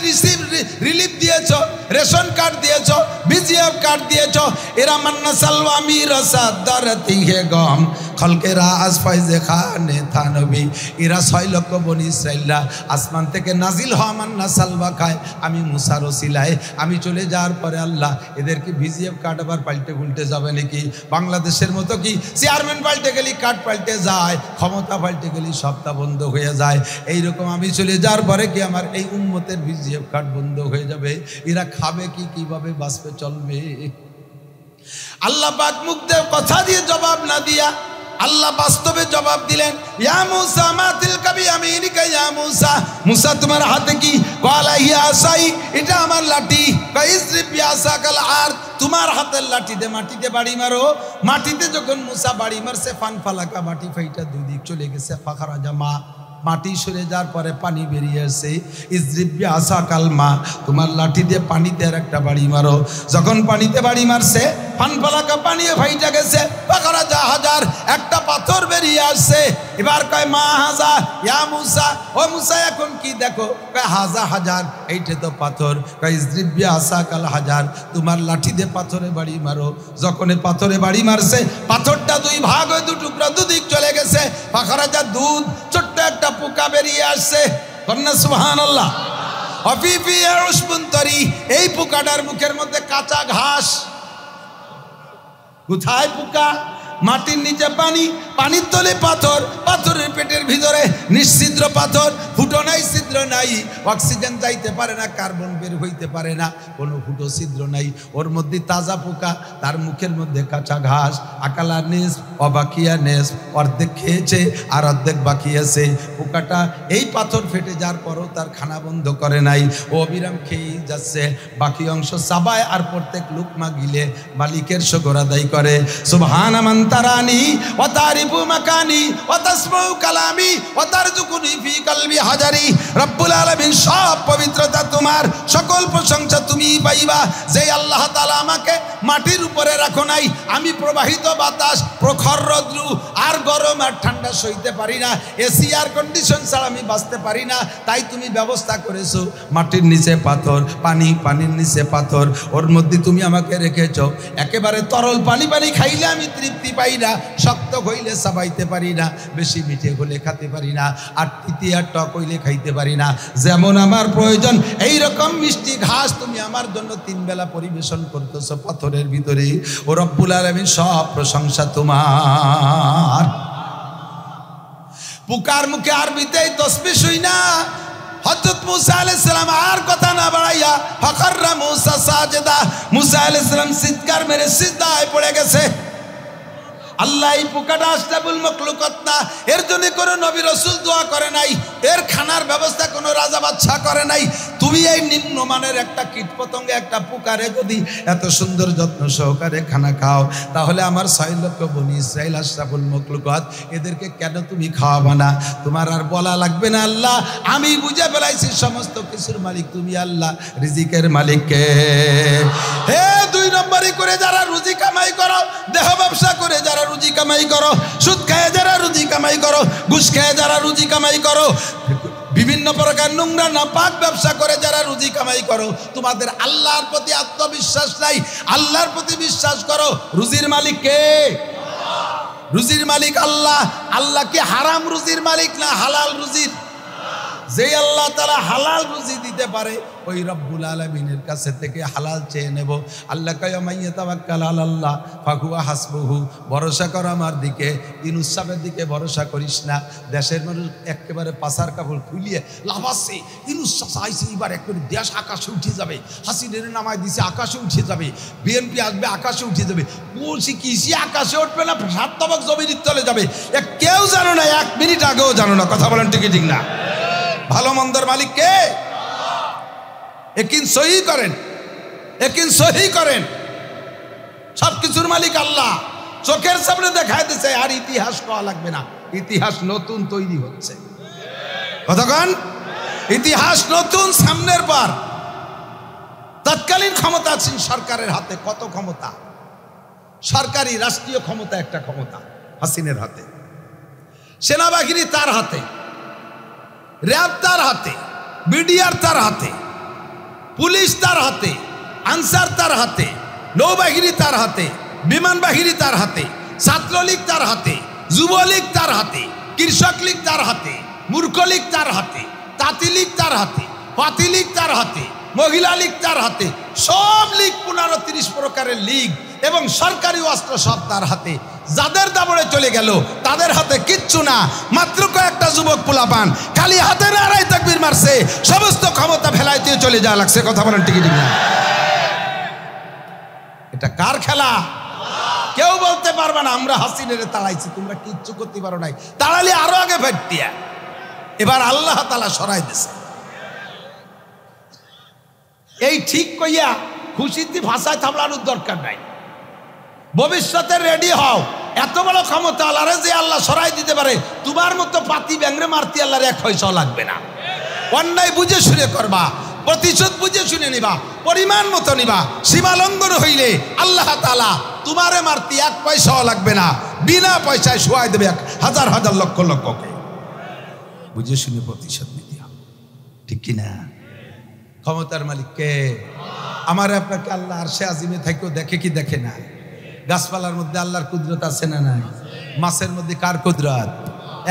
রিলিফ দিয়েছ, রেশন কার্ড দিয়েছ, বিজিএফ কার্ড দিয়েছ, এরা মান্না সালওয়া মিরাসা দারতি হে গম খলকে রাজ ফয়জে খানে থানবি। এরা 6 লক্ষ বনি ইসরায়েলরা আসমান থেকে নাজিল হওয়া মান্না সালওয়া খায়। আমি মুসার ওসিলায় আমি চলে যাওয়ার পরে আল্লাহ এদেরকে বিজিএফ কার্ড আবার পাল্টে উল্টে যাবে নাকি? বাংলাদেশের মতো কি চেয়ারম্যান পাল্টে গেলি কার্ড পাল্টে যায়, ক্ষমতা পাল্টে গেলি সবটা বন্ধ হয়ে যায়? এইরকম আমি চলে যাওয়ার পরে কি আমার এই উম্মতের বিজিএফ কার্ড বন্ধ হয়ে যাবে? এরা খাবে কি, কিভাবে বাঁচবে, চলবে? আল্লাহ পাক মুখ দিয়ে কথা দিয়ে জবাব না দিয়া আল্লাহ বাস্তবে জবাব দিলেন, ইয়া মুসা মা তিলকা বিয়ামিনিকা ইয়া মুসা, মুসা তোমার হাতে কি? ক্বালা হিয়া আসাই, এটা আমার লাঠি। কাইসরিব বিআসাকাল আর, তোমার হাতের লাঠিতে মাটিতে বাড়ি মারো। মাটিতে যখন মুসা বাড়ি মারছে, ফান ফালাকা, মাটি ফাইটা দুই দিক চলে গেছে। ফাখারা জামা, মাটি সরে যাওয়ার পরে পানি বেরিয়ে আসে। ইজরিব বিআসাকাল মা, তোমার লাঠি দিয়ে পানিতে আর একটা বাড়ি মারো। যখন পানিতে বাড়ি মারছে, ফান ফালাকা, পানি ফাইটা গেছে। ফাখারা জাহাজার, একটা পাথর বেরিয়ে আসছে। এবার কয় মা হাজা ইয়া মুসা, ও মুসা এখন কি দেখো? কয় হাজা হাজার, এইটা তো পাথর। কয় ইজরিব বিআসাকাল হাজার, তোমার লাঠি দিয়ে পাথরে বাড়ি মারো। যখন পাথরে বাড়ি মারছে, পাথরটা দুই ভাগ হয়ে দু টুকরা দুদিক চলে গেছে। ফাখারা যা দুধ, ছোট্ট একটা পোকা বেরিয়ে আসছে। কন্যা সুবহানাল্লাহ। অফিফি উসবুন্তরি, এই পোকাটার মুখের মধ্যে কাঁচা ঘাস। কোথায় পোকা? মাটির নিচে পানি, পানির তলে পাথর, পাথরের পেটের ভিতরে নিশ্ছিদ্র পাথর, ফুটো নাই, ছিদ্র নাই, অক্সিজেন যাইতে পারে না, কার্বন বের হইতে পারে না, কোনো ফুটো ছিদ্র নাই। ওর মধ্যে তাজা পোকা, তার মুখের মধ্যে কাঁচা ঘাস। আকালা নেস অবাকিয়া নেস, অর্ধেক খেয়েছে আর অর্ধেক বাকি আছে। পোকাটা এই পাথর ফেটে যাওয়ার পরও তার খানা বন্ধ করে নাই, ও অবিরাম খেয়েই যাচ্ছে। বাকি অংশ চাবায় আর প্রত্যেক লুকমা গিলে মালিকের শুকর আদায় করে। সুবহানা মান তারানি ওয়া তারিফু মাকানি ওয়া তাসমাউ কালামি ওয়া তারজুকুনি ফি কলবি হাজারি। রব্বুল আলামিন, সব পবিত্রতা তোমার, সকল প্রশংসা তুমি পাইবা। যে আল্লাহ তাআলা আমাকে মাটির উপরে রাখো নাই, আমি প্রবাহিত বাতাস, প্রখর রৌদ্র আর গরম আর ঠান্ডা সইতে পারি না, এসি আর কন্ডিশন ছাড়া আমি বাঁচতে পারি না, তাই তুমি ব্যবস্থা করেছো মাটির নিচে পাথর, পানি, পানির নিচে পাথর, ওর মধ্যে তুমি আমাকে রেখেছো। একেবারে তরল পানি পানি খাইলে আমি তৃপ্তি পাই না, শক্ত হইলে চাবাইতে পারি না, বেশি মিঠে হলে খেতে পারি না, আর তিতি আর টক হইলে খাইতে পারি না। যেমন আমার প্রয়োজন এই রকম মিষ্টি ঘাস তুমি আমার জন্য 3 বেলা পরিবেশন করতেছো পাথরের ভিতরে। ও রব্বুল আলামিন, সব প্রশংসা তোমার। পুকার মুখে আরবিতেই তসবিহ শুই না। হযরত মুসা আলাইহিস সালাম আর কথা না বাড়াইয়া ফাকাররা মুসা সাজদা, মুসা আলাইহিস সালাম চিৎকার মেরে সিজদায় পড়ে গেছে। আল্লাহ এই পোকাটা আশরাফুল মাখলুকাত না, এর জন্য কোনো নবী রাসূল দোয়া করে নাই, এর খানার ব্যবস্থা কোনো রাজা বাদশা করে নাই। তুমি এই নিম্নমানের একটা কীটপতঙ্গে, একটা পোকারে যদি এত সুন্দর যত্ন সহকারে খানা খাও, তাহলে আমার 6 লক্ষ বনি ইসরাইল আশরাফুল মাখলুকাত এদেরকে কেন তুমি খাওয়াবা না? তোমার আর বলা লাগবে না আল্লাহ, আমি বুঝে ফেলাইছি সমস্ত কিছুর মালিক তুমি আল্লাহ, রিজিকের মালিক কে? হে 2 নম্বরই করে যারা রুজি কামাই করো, দেহ ব্যবসা করে যারা রুজি কামাই করো, সুদ খেয়ে যারা রুজি কামাই করো, ঘুষ খেয়ে যারা রুজি কামাই করো, বিভিন্ন প্রকার নোংরা নাপাক ব্যবসা করে যারা রুজি কামাই করো, তোমাদের আল্লাহর প্রতি আত্মবিশ্বাস নাই। আল্লাহর প্রতি বিশ্বাস করো। রুজির মালিক কে? রুজির মালিক আল্লাহ। আল্লাহ কি হারাম রুজির মালিক না হালাল রুজির? যে আল্লাহ তাআলা হালাল রুজি দিতে পারে, ওই রব্বুল আলামিনের কাছে থেকে হালাল চেয়ে নেব। আল্লাহ কয় মাইয়া তাওয়াক্কাল আলাল্লাহ ফাহুয়া হাসবুহু, ভরসা কর আমার দিকে, ইউনূস সাহেবের দিকে ভরসা করিস না। দেশের মানুষ একেবারে পাছার কাপড় খুলিয়ে লাফাচ্ছে, ইউনূস চাইছে এবার একেবারে দেশ আকাশে উঠে যাবে, হাসিনের নামায় দিছে আকাশে উঠে যাবে, বিএনপি আসবে আকাশে উঠে যাবে। বলছি কিসি আকাশে উঠবে না 7 তবক জমির তলে যাবে, কেউ জানো না, 1 মিনিট আগেও জানো না। কথা বলেন ঠিক ঠিক না? ভালো মন্দের মালিক কে? একিন সহি করেন, একিন সহি করেন। সবকিছুর মালিক আল্লাহ। চোখের সামনে দেখায় দিচ্ছে, আর ইতিহাস কওয়া লাগবে না, ইতিহাস নতুন তৈরি হচ্ছে। কতক্ষণ? ইতিহাস নতুন সামনের পর। তৎকালীন ক্ষমতাসীন সরকারের হাতে কত ক্ষমতা, সরকারি রাষ্ট্রীয় ক্ষমতা একটা ক্ষমতা হাসিনের হাতে, সেনাবাহিনী তার হাতে, র্যাব তার হাতে, বিডিআর তার হাতে, পুলিশ তার হাতে, আনসার তার হাতে, নৌবাহিনী তার হাতে, বিমান বাহিনী তার হাতে, ছাত্রলীগ তার হাতে, যুবলীগ তার হাতে, কৃষক লীগ তার হাতে, মূর্খলীগ তার হাতে, তাঁতিলীগ তার হাতে, পাতিলীগ তার হাতে, মহিলা লীগ তার হাতে, সব লীগ 15-30 প্রকারের লীগ এবং সরকারি অস্ত্র সব তার হাতে। যাদের দাবড়ে চলে গেল তাদের হাতে কিচ্ছু না, মাত্র কয়েকটা যুবক পোলাপান খালি হাতে নারাই তাকবীর মারছে, সমস্ত ক্ষমতা ফেলাইতে চলে যাওয়া লাগছে। কথা বলেন ঠিক ঠিক না? এটা কার খেলা? কেউ বলতে পারবে না আমরা হাসিনের তাড়াইছি, তোমরা কিচ্ছু করতে পারো নাই, তাড়ালে আরো আগে ফেটিয়া। এবার আল্লাহ তাআলা সরাই দিছে। এই ঠিক কইয়া খুশিতে ভাষায় থামলানোর দরকার নাই, ভবিষ্যতে রেডি হও। এত বড় ক্ষমতা আল্লাহরে যে আল্লাহ সরাই দিতে পারে, তোমার মতো পাতি ব্যাংরে মারতি আল্লাহর 1 পয়সাও লাগবে না। অন্যায় বুঝে শুনে করবা, প্রতিশোধ বুঝে শুনে নিবা, পরিমাণ মতো নিবা। সীমা লঙ্ঘন হইলে আল্লাহ তাআলা তোমারে মারতি 1 পয়সাও লাগবে না, বিনা পয়সায় শোয়াই দেবে 1000 লক্ষ লক্ষকে। বুঝে শুনে প্রতিশোধ নিতে হবে, ঠিক কিনা? ক্ষমতার মালিক কে? আমার আপনাকে আল্লাহ আরশে আজিমে থেকেও দেখে কি দেখে না? গাছপালার মধ্যে আল্লাহর কুদরত আছে না নাই? মাছের মধ্যে কার কুদরত?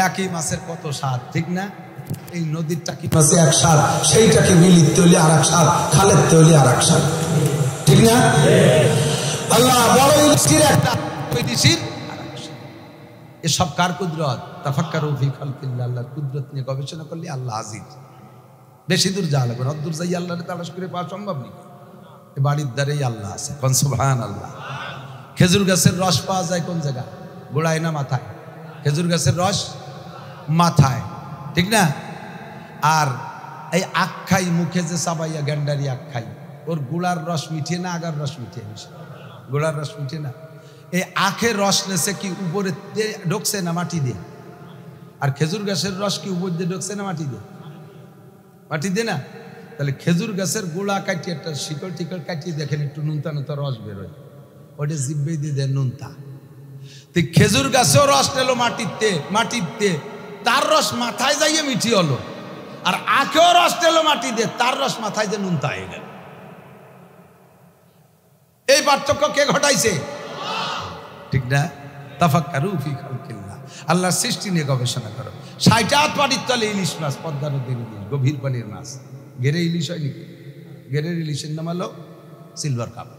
একই মাছের কত স্বাদ, ঠিক না? এই নদীর টাকি মাছে এক স্বাদ, সেই টাকি মিলিত তৈলি আর এক স্বাদ, খালের তৈলি আর এক স্বাদ, ঠিক না? আল্লাহ বড় ইলিশির একটা ইলিশির এসব কার কুদরত? তাফাক্কারু ফি খালকিল্লাহ, আল্লাহর কুদরত নিয়ে গবেষণা করলে আল্লাহ আজিজ। বেশি দূর যাওয়া লাগবে, অত দূর যাই আল্লাহরে তালাশ করে পাওয়া সম্ভব নেই। বাড়ির দ্বারেই আল্লাহ আছে, কোন সুবহানাল্লাহ। খেজুর গাছের রস পাওয়া যায় কোন জায়গা? গোড়ায় না মাথায়? খেজুর গাছের রস মাথায়, ঠিক না? আর এই আখ খাই, মুখে যে চাবাইয়া গ্যান্ডারি আখ খাই, ওর গোড়ার রস মিঠিয়ে না আগার রস মিঠিয়ে? গোড়ার রস মিঠিয়ে না। এই আখের রস নেছে কি উপরে ঢুকছে না মাটি দিয়ে? আর খেজুর গাছের রস কি উপর দিয়ে ঢুকছে না মাটি দিয়ে? মাটি দিয়ে না। তাহলে খেজুর গাছের গোড়া কাটিয়ে একটা শিকড় টিকড় কাটিয়ে দেখেন, একটু নুনতা নুনতা রস বেরোয়, ওটা জিব্বে দিয়ে দেয় নুনতা। তো খেজুর গাছেও রস নিল মাটিতে, তার রস মাথায় যাইয়ে মিঠি হলো। আর আখেও রস নিল মাটি দিয়ে, তার রস মাথায় যে নুনতা হয়ে গেল। এই পার্থক্য কে ঘটাইছে? ঠিক না? তাফাক্কারু ফি খালকিল্লাহ, আল্লাহর সৃষ্টি নিয়ে গবেষণা করো। 60 হাত পানির তলে ইলিশ মাছ, পদ্মা নদীর ইলিশ, গভীর পানির মাছ। গেরে ইলিশ হয় নাকি? গেরের ইলিশের নাম হলো সিলভার কাপ।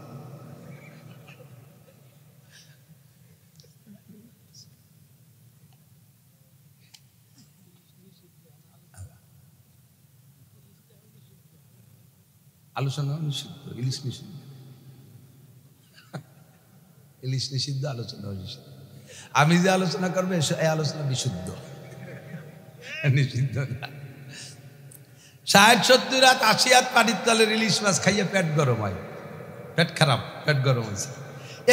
আলোচনা নিষিদ্ধ, ইলিশ নিষিদ্ধ, ইলিশ নিষিদ্ধ, আলোচনা নিষিদ্ধ। আমি যে আলোচনা করবো এই আলোচনা বিশুদ্ধ, নিষিদ্ধ না। 60-70 হাত 80 হাত পানির তলে ইলিশ মাছ খাইয়ে পেট গরম হয়, পেট খারাপ, পেট গরম হয়েছে।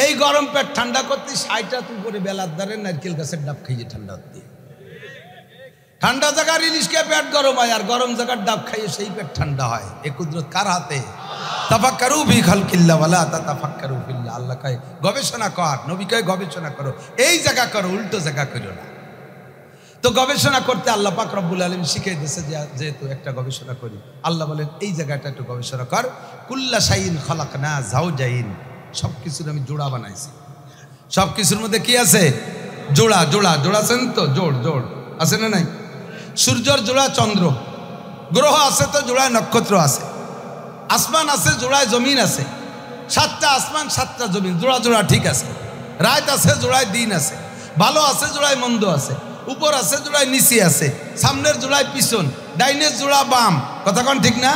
এই গরম পেট ঠান্ডা করতে 60 হাত উপরে বেলার দ্বারে নারকেল গাছের ডাব খাইয়ে ঠান্ডা হতে। ঠান্ডা জায়গার ইলিশকে পেট গরম হয়, আর গরম জায়গার ডাব খাইয়ে সেই পেট ঠান্ডা হয়। এ কুদরত কার হাতে? তাফাক্কারু ফি খালকিল্লাহ ওয়ালা তাতাফাক্কারু ফিল্লাহ। আল্লাহ কয় গবেষণা কর, নবী কয় গবেষণা করো, এই জায়গা করো, উল্টো জায়গা করো না। তো গবেষণা করতে আল্লাহ পাক রব্বুল আলামিন শিখিয়ে দিয়েছে, যেহেতু একটা গবেষণা করি, আল্লাহ বলেন এই জায়গাটা একটু গবেষণা কর। কুল্লা শাইইন খালাকনা যাওজাইন, সব কিছুর আমি জোড়া বানাইছি। সব কিছুর মধ্যে কি আছে? জোড়া। জোড়া জোড়া আছেন তো? জোড় জোড় আছে না নাই? সূর্যর জোড়া চন্দ্র, গ্রহ আছে তো জোড়ায় নক্ষত্র আছে, আসমান আছে জোড়ায় জমিন আছে, 7টা আসমান 7টা জমিন, জোড়া জোড়া ঠিক আছে। রাত আছে জোড়ায় দিন আছে, ভালো আছে জোড়ায় মন্দ আছে, উপর আছে জোড়ায় নিচে আছে, সামনের জোড়ায় পিছন, ডাইনের জোড়া বাম, কথা কোন ঠিক না?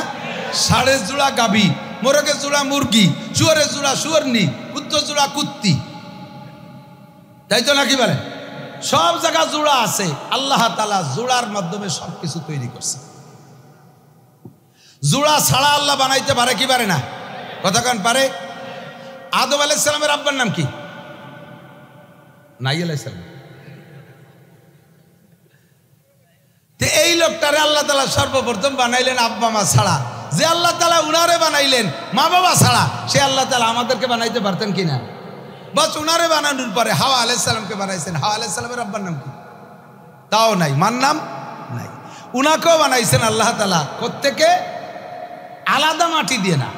ষাঁড়ের জোড়া গাভী, মোরগের জোড়া মুরগি, শুয়োরের জোড়া শুয়োরনি, কুত্তর জোড়া কুত্তি, তাই তো নাকি বলে? সব জায়গা জোড়া আছে। আল্লাহ তাআলা জোড়ার মাধ্যমে সবকিছু তৈরি করছে। জোড়া ছাড়া আল্লাহ বানাইতে পারে কি পারে না? কথা কোন পারে? আদম আলাইহিস সালামের আব্বার নাম কি? নাই আলাইহিস সালাম। এই লোকটারে আল্লাহ তাআলা সর্বপ্রথম বানাইলেন আব্বা মা ছাড়া। যে আল্লাহ তাআলা উনারে বানাইলেন মা বাবা ছাড়া, সে আল্লাহ তাআলা আমাদেরকে বানাইতে পারতেন কিনা? বাস উনারে বানানোর পরে হাওয়া আলাইহিস সালামকে বানাইছেন। হাওয়া আলাইহিস সালামের আব্বার নাম কি? তাও নাই, মার নাম নাই। উনাকেও বানাইছেন আল্লাহ তাআলা কোত্থেকে? আলাদা মাটি দিয়ে না।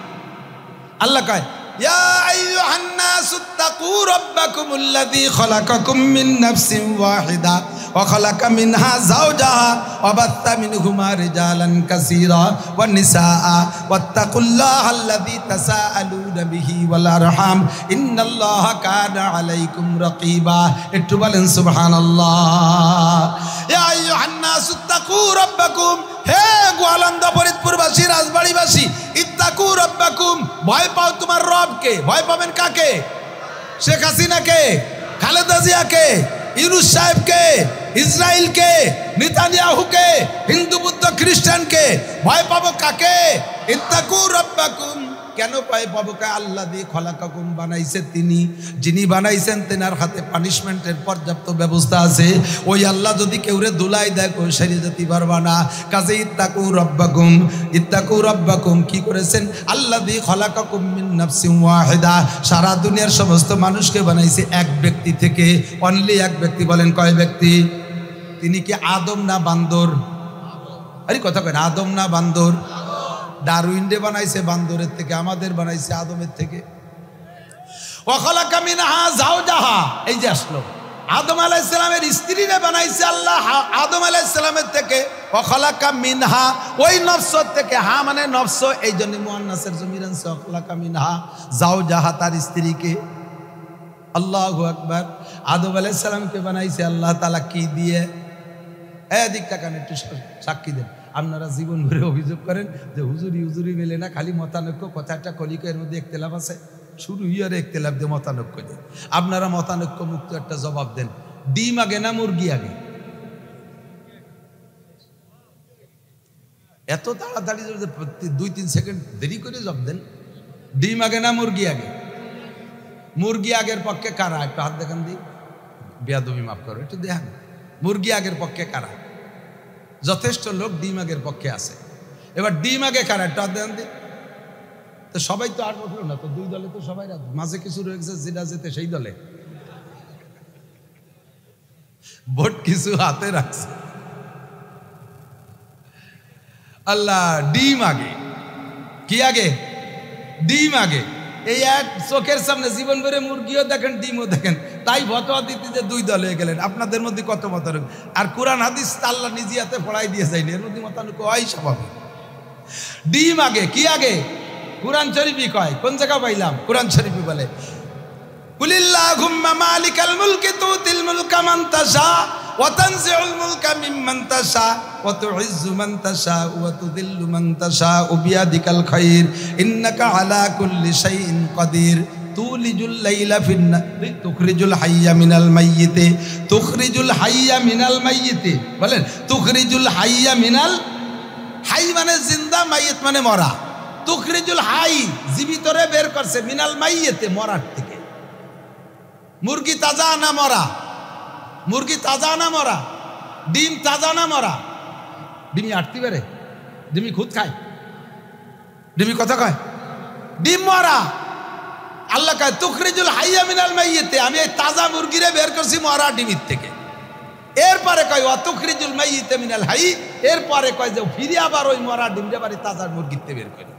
আল্লাহ কয় ইয়া আইয়ুহান নাসুত্তাকু রাব্বাকুমুল্লাযী খালাকাকুম মিন নাফসিন ওয়াহিদা ওয়া খালাকা মিনহা যাওজাহা ওয়া বাত্তা মিনহুমা রিজালান কাসীরা ওয়ান নিসাআ ওয়াত্তাকুল্লাহাল্লাযী তাসাআলুনা বিহি ওয়াল আরহাম ইন্নাল্লাহা কানা আলাইকুম রাকীবা। একটু বলেন সুবহানাল্লাহ। ইয়া আইয়ুহান নাসুত্তাকু রাব্বাকুম, হে গোয়ালন্দা ফরিদপুরবাসী, রাজবাড়িবাসী, ইত্তাকু রাব্বাকুম, ভয় পাও তোমার রবকে। ভয় পাবেন কাকে? শেখ হাসিনাকে, খালেদা জিয়াকে, ইউনূস সাহেবকে, ইসরায়েলকে, নেতানিয়াহুকে, হিন্দু বুদ্ধ খ্রিস্টানকে। ভয় পাবো কাকে? ইত্তাকু রাব্বাকুম। কেন ভয় পাবো? আল্লাযী খালাকাকুম, বানাইছে তিনি, যিনি বানাইছেন তেনার হাতে পানিশমেন্টের পর্যাপ্ত ব্যবস্থা আছে। ওই আল্লাহ যদি কেউরে দুলাই দেয় কেউ সেরে যেতে পারবা না। কাজে ইত্তাকু রাব্বাকুম, ইত্তাকু রাব্বাকুম কি করেছেন? আল্লাযী খালাকাকুম মিন নাফসিন ওয়াহিদা, সারা দুনিয়ার সমস্ত মানুষকে বানাইছে এক ব্যক্তি থেকে, অনলি এক ব্যক্তি। বলেন কয় ব্যক্তি? তিনি কি আদম না বান্দর? আরে কথা কয়, আদম না বান্দর? ডারউইনরে বানাইছে বান্দরের থেকে, আমাদের বানাইছে আদমের থেকে। ওয়া খালাকা মিনহা যাওজাহা, এই যে আসলো আদম আলাইহিস সালামের স্ত্রীরে বানাইছে আল্লাহ আদম আলাইহিস সালামের থেকে। ওয়া খালাকা মিনহা, ওই নফস থেকে, হা মানে নফস, এই জন্য মুআন্নাসের জমির আনছে। ওয়া খালাকা মিনহা যাওজাহা, তার স্ত্রীকে। আল্লাহু আকবার। আদম আলাইহিস সালামকে বানাইছে আল্লাহ তাআলা কি দিয়ে? এদিক তাকান, একটু সাক্ষী দেন। আপনারা জীবন ভরে অভিযোগ করেন যে হুজুরি হুজুরি মেলে না, খালি মতানৈক্য, কথাটা কলিকে এর মধ্যে একতেলাফ আছে, শুরু ইয়ারে একতেলাফ দিয়ে মতানৈক্য দেন। আপনারা মতানৈক্য মুক্ত একটা জবাব দেন। ডিম আগে না মুরগি আগে? এত তাড়াতাড়ি 2-3 সেকেন্ড দেরি করে জবাব দেন। ডিম আগে না মুরগি আগে? মুরগি আগের পক্ষে কারা? একটু হাত দেখান দিই, বেয়াদবি মাফ করো, একটু দেখান। মুরগি আগের পক্ষে কারা? যথেষ্ট লোক ডিম আগের পক্ষে আছে। এবার ডিম আগে কারা? একটু হাত দেখান দিই। তো সবাই তো আর বললো না তো, 2 দলে তো সবাই, মাঝে কিছু রয়েছে যেটা যেতে সেই দলে ভোট কিছু হাতে রাখছে। আল্লাহ, ডিম আগে। কি আগে? ডিম আগে। এই এক চোখের সামনে জীবন ভরে মুরগিও দেখেন, ডিমও দেখেন, তাই ফতোয়া দিতে যে 2 দল হয়ে গেলেন। আপনাদের মধ্যে কত মতানৈক্য! আর কোরআন হাদিস আল্লাহ নিজে হাতে পড়াই দিয়ে যায়নি, এর মধ্যে মতানৈক্য হয় স্বাভাবিক। ডিম আগে। কি আগে? কুরআন শরীফই কয়। কোন জায়গা পাইলাম? কুরআন শরীফই বলে কুলিল্লাহুম্মা মালিকাল মুলকি তুতিল মুলকা মান তাশা ওয়া তানজিউল মুলকা মিম্মান তাশা ওয়া তুইজ্জু মান তাশা ওয়া তুযিল্লু মান তাশা বিয়াদিকাল খায়র ইন্নাকা আলা কুল্লি শাইইন কাদির। তুলিজুল লাইলা ফিন্নাহারি তুখরিজুল হাইয়া মিনাল মাইয়িতি তুখরিজুল হাইয়া মিনাল মাইয়িতি বলেন তুখরিজুল হাইয়া মিনাল হাই মানে জিন্দা মাইয়িত মানে মরা তুখরিজুল হাই জীবিতরে বের করছে মিনাল মাইয়িতি মরার থেকে মুরগি তাজা না মরা মুরগি তাজা না মরা ডিম তাজা না মরা ডিমি আটতে পারে ডিমি খুদ খায় ডিমি কথা কয় ডিম মরা আল্লাহ কয় তুখরিজুল হাইয়া মিনাল মাইয়িতি আমি এই তাজা মুরগিরে বের করছি মরা ডিমির থেকে এরপরে কয় ওয়া তুখরিজুল মাইয়িতা মিনাল হাই এরপরে কয় যে ফিরে আবার ওই মরা ডিমরে বাড়ি তাজা মুরগিতে বের করি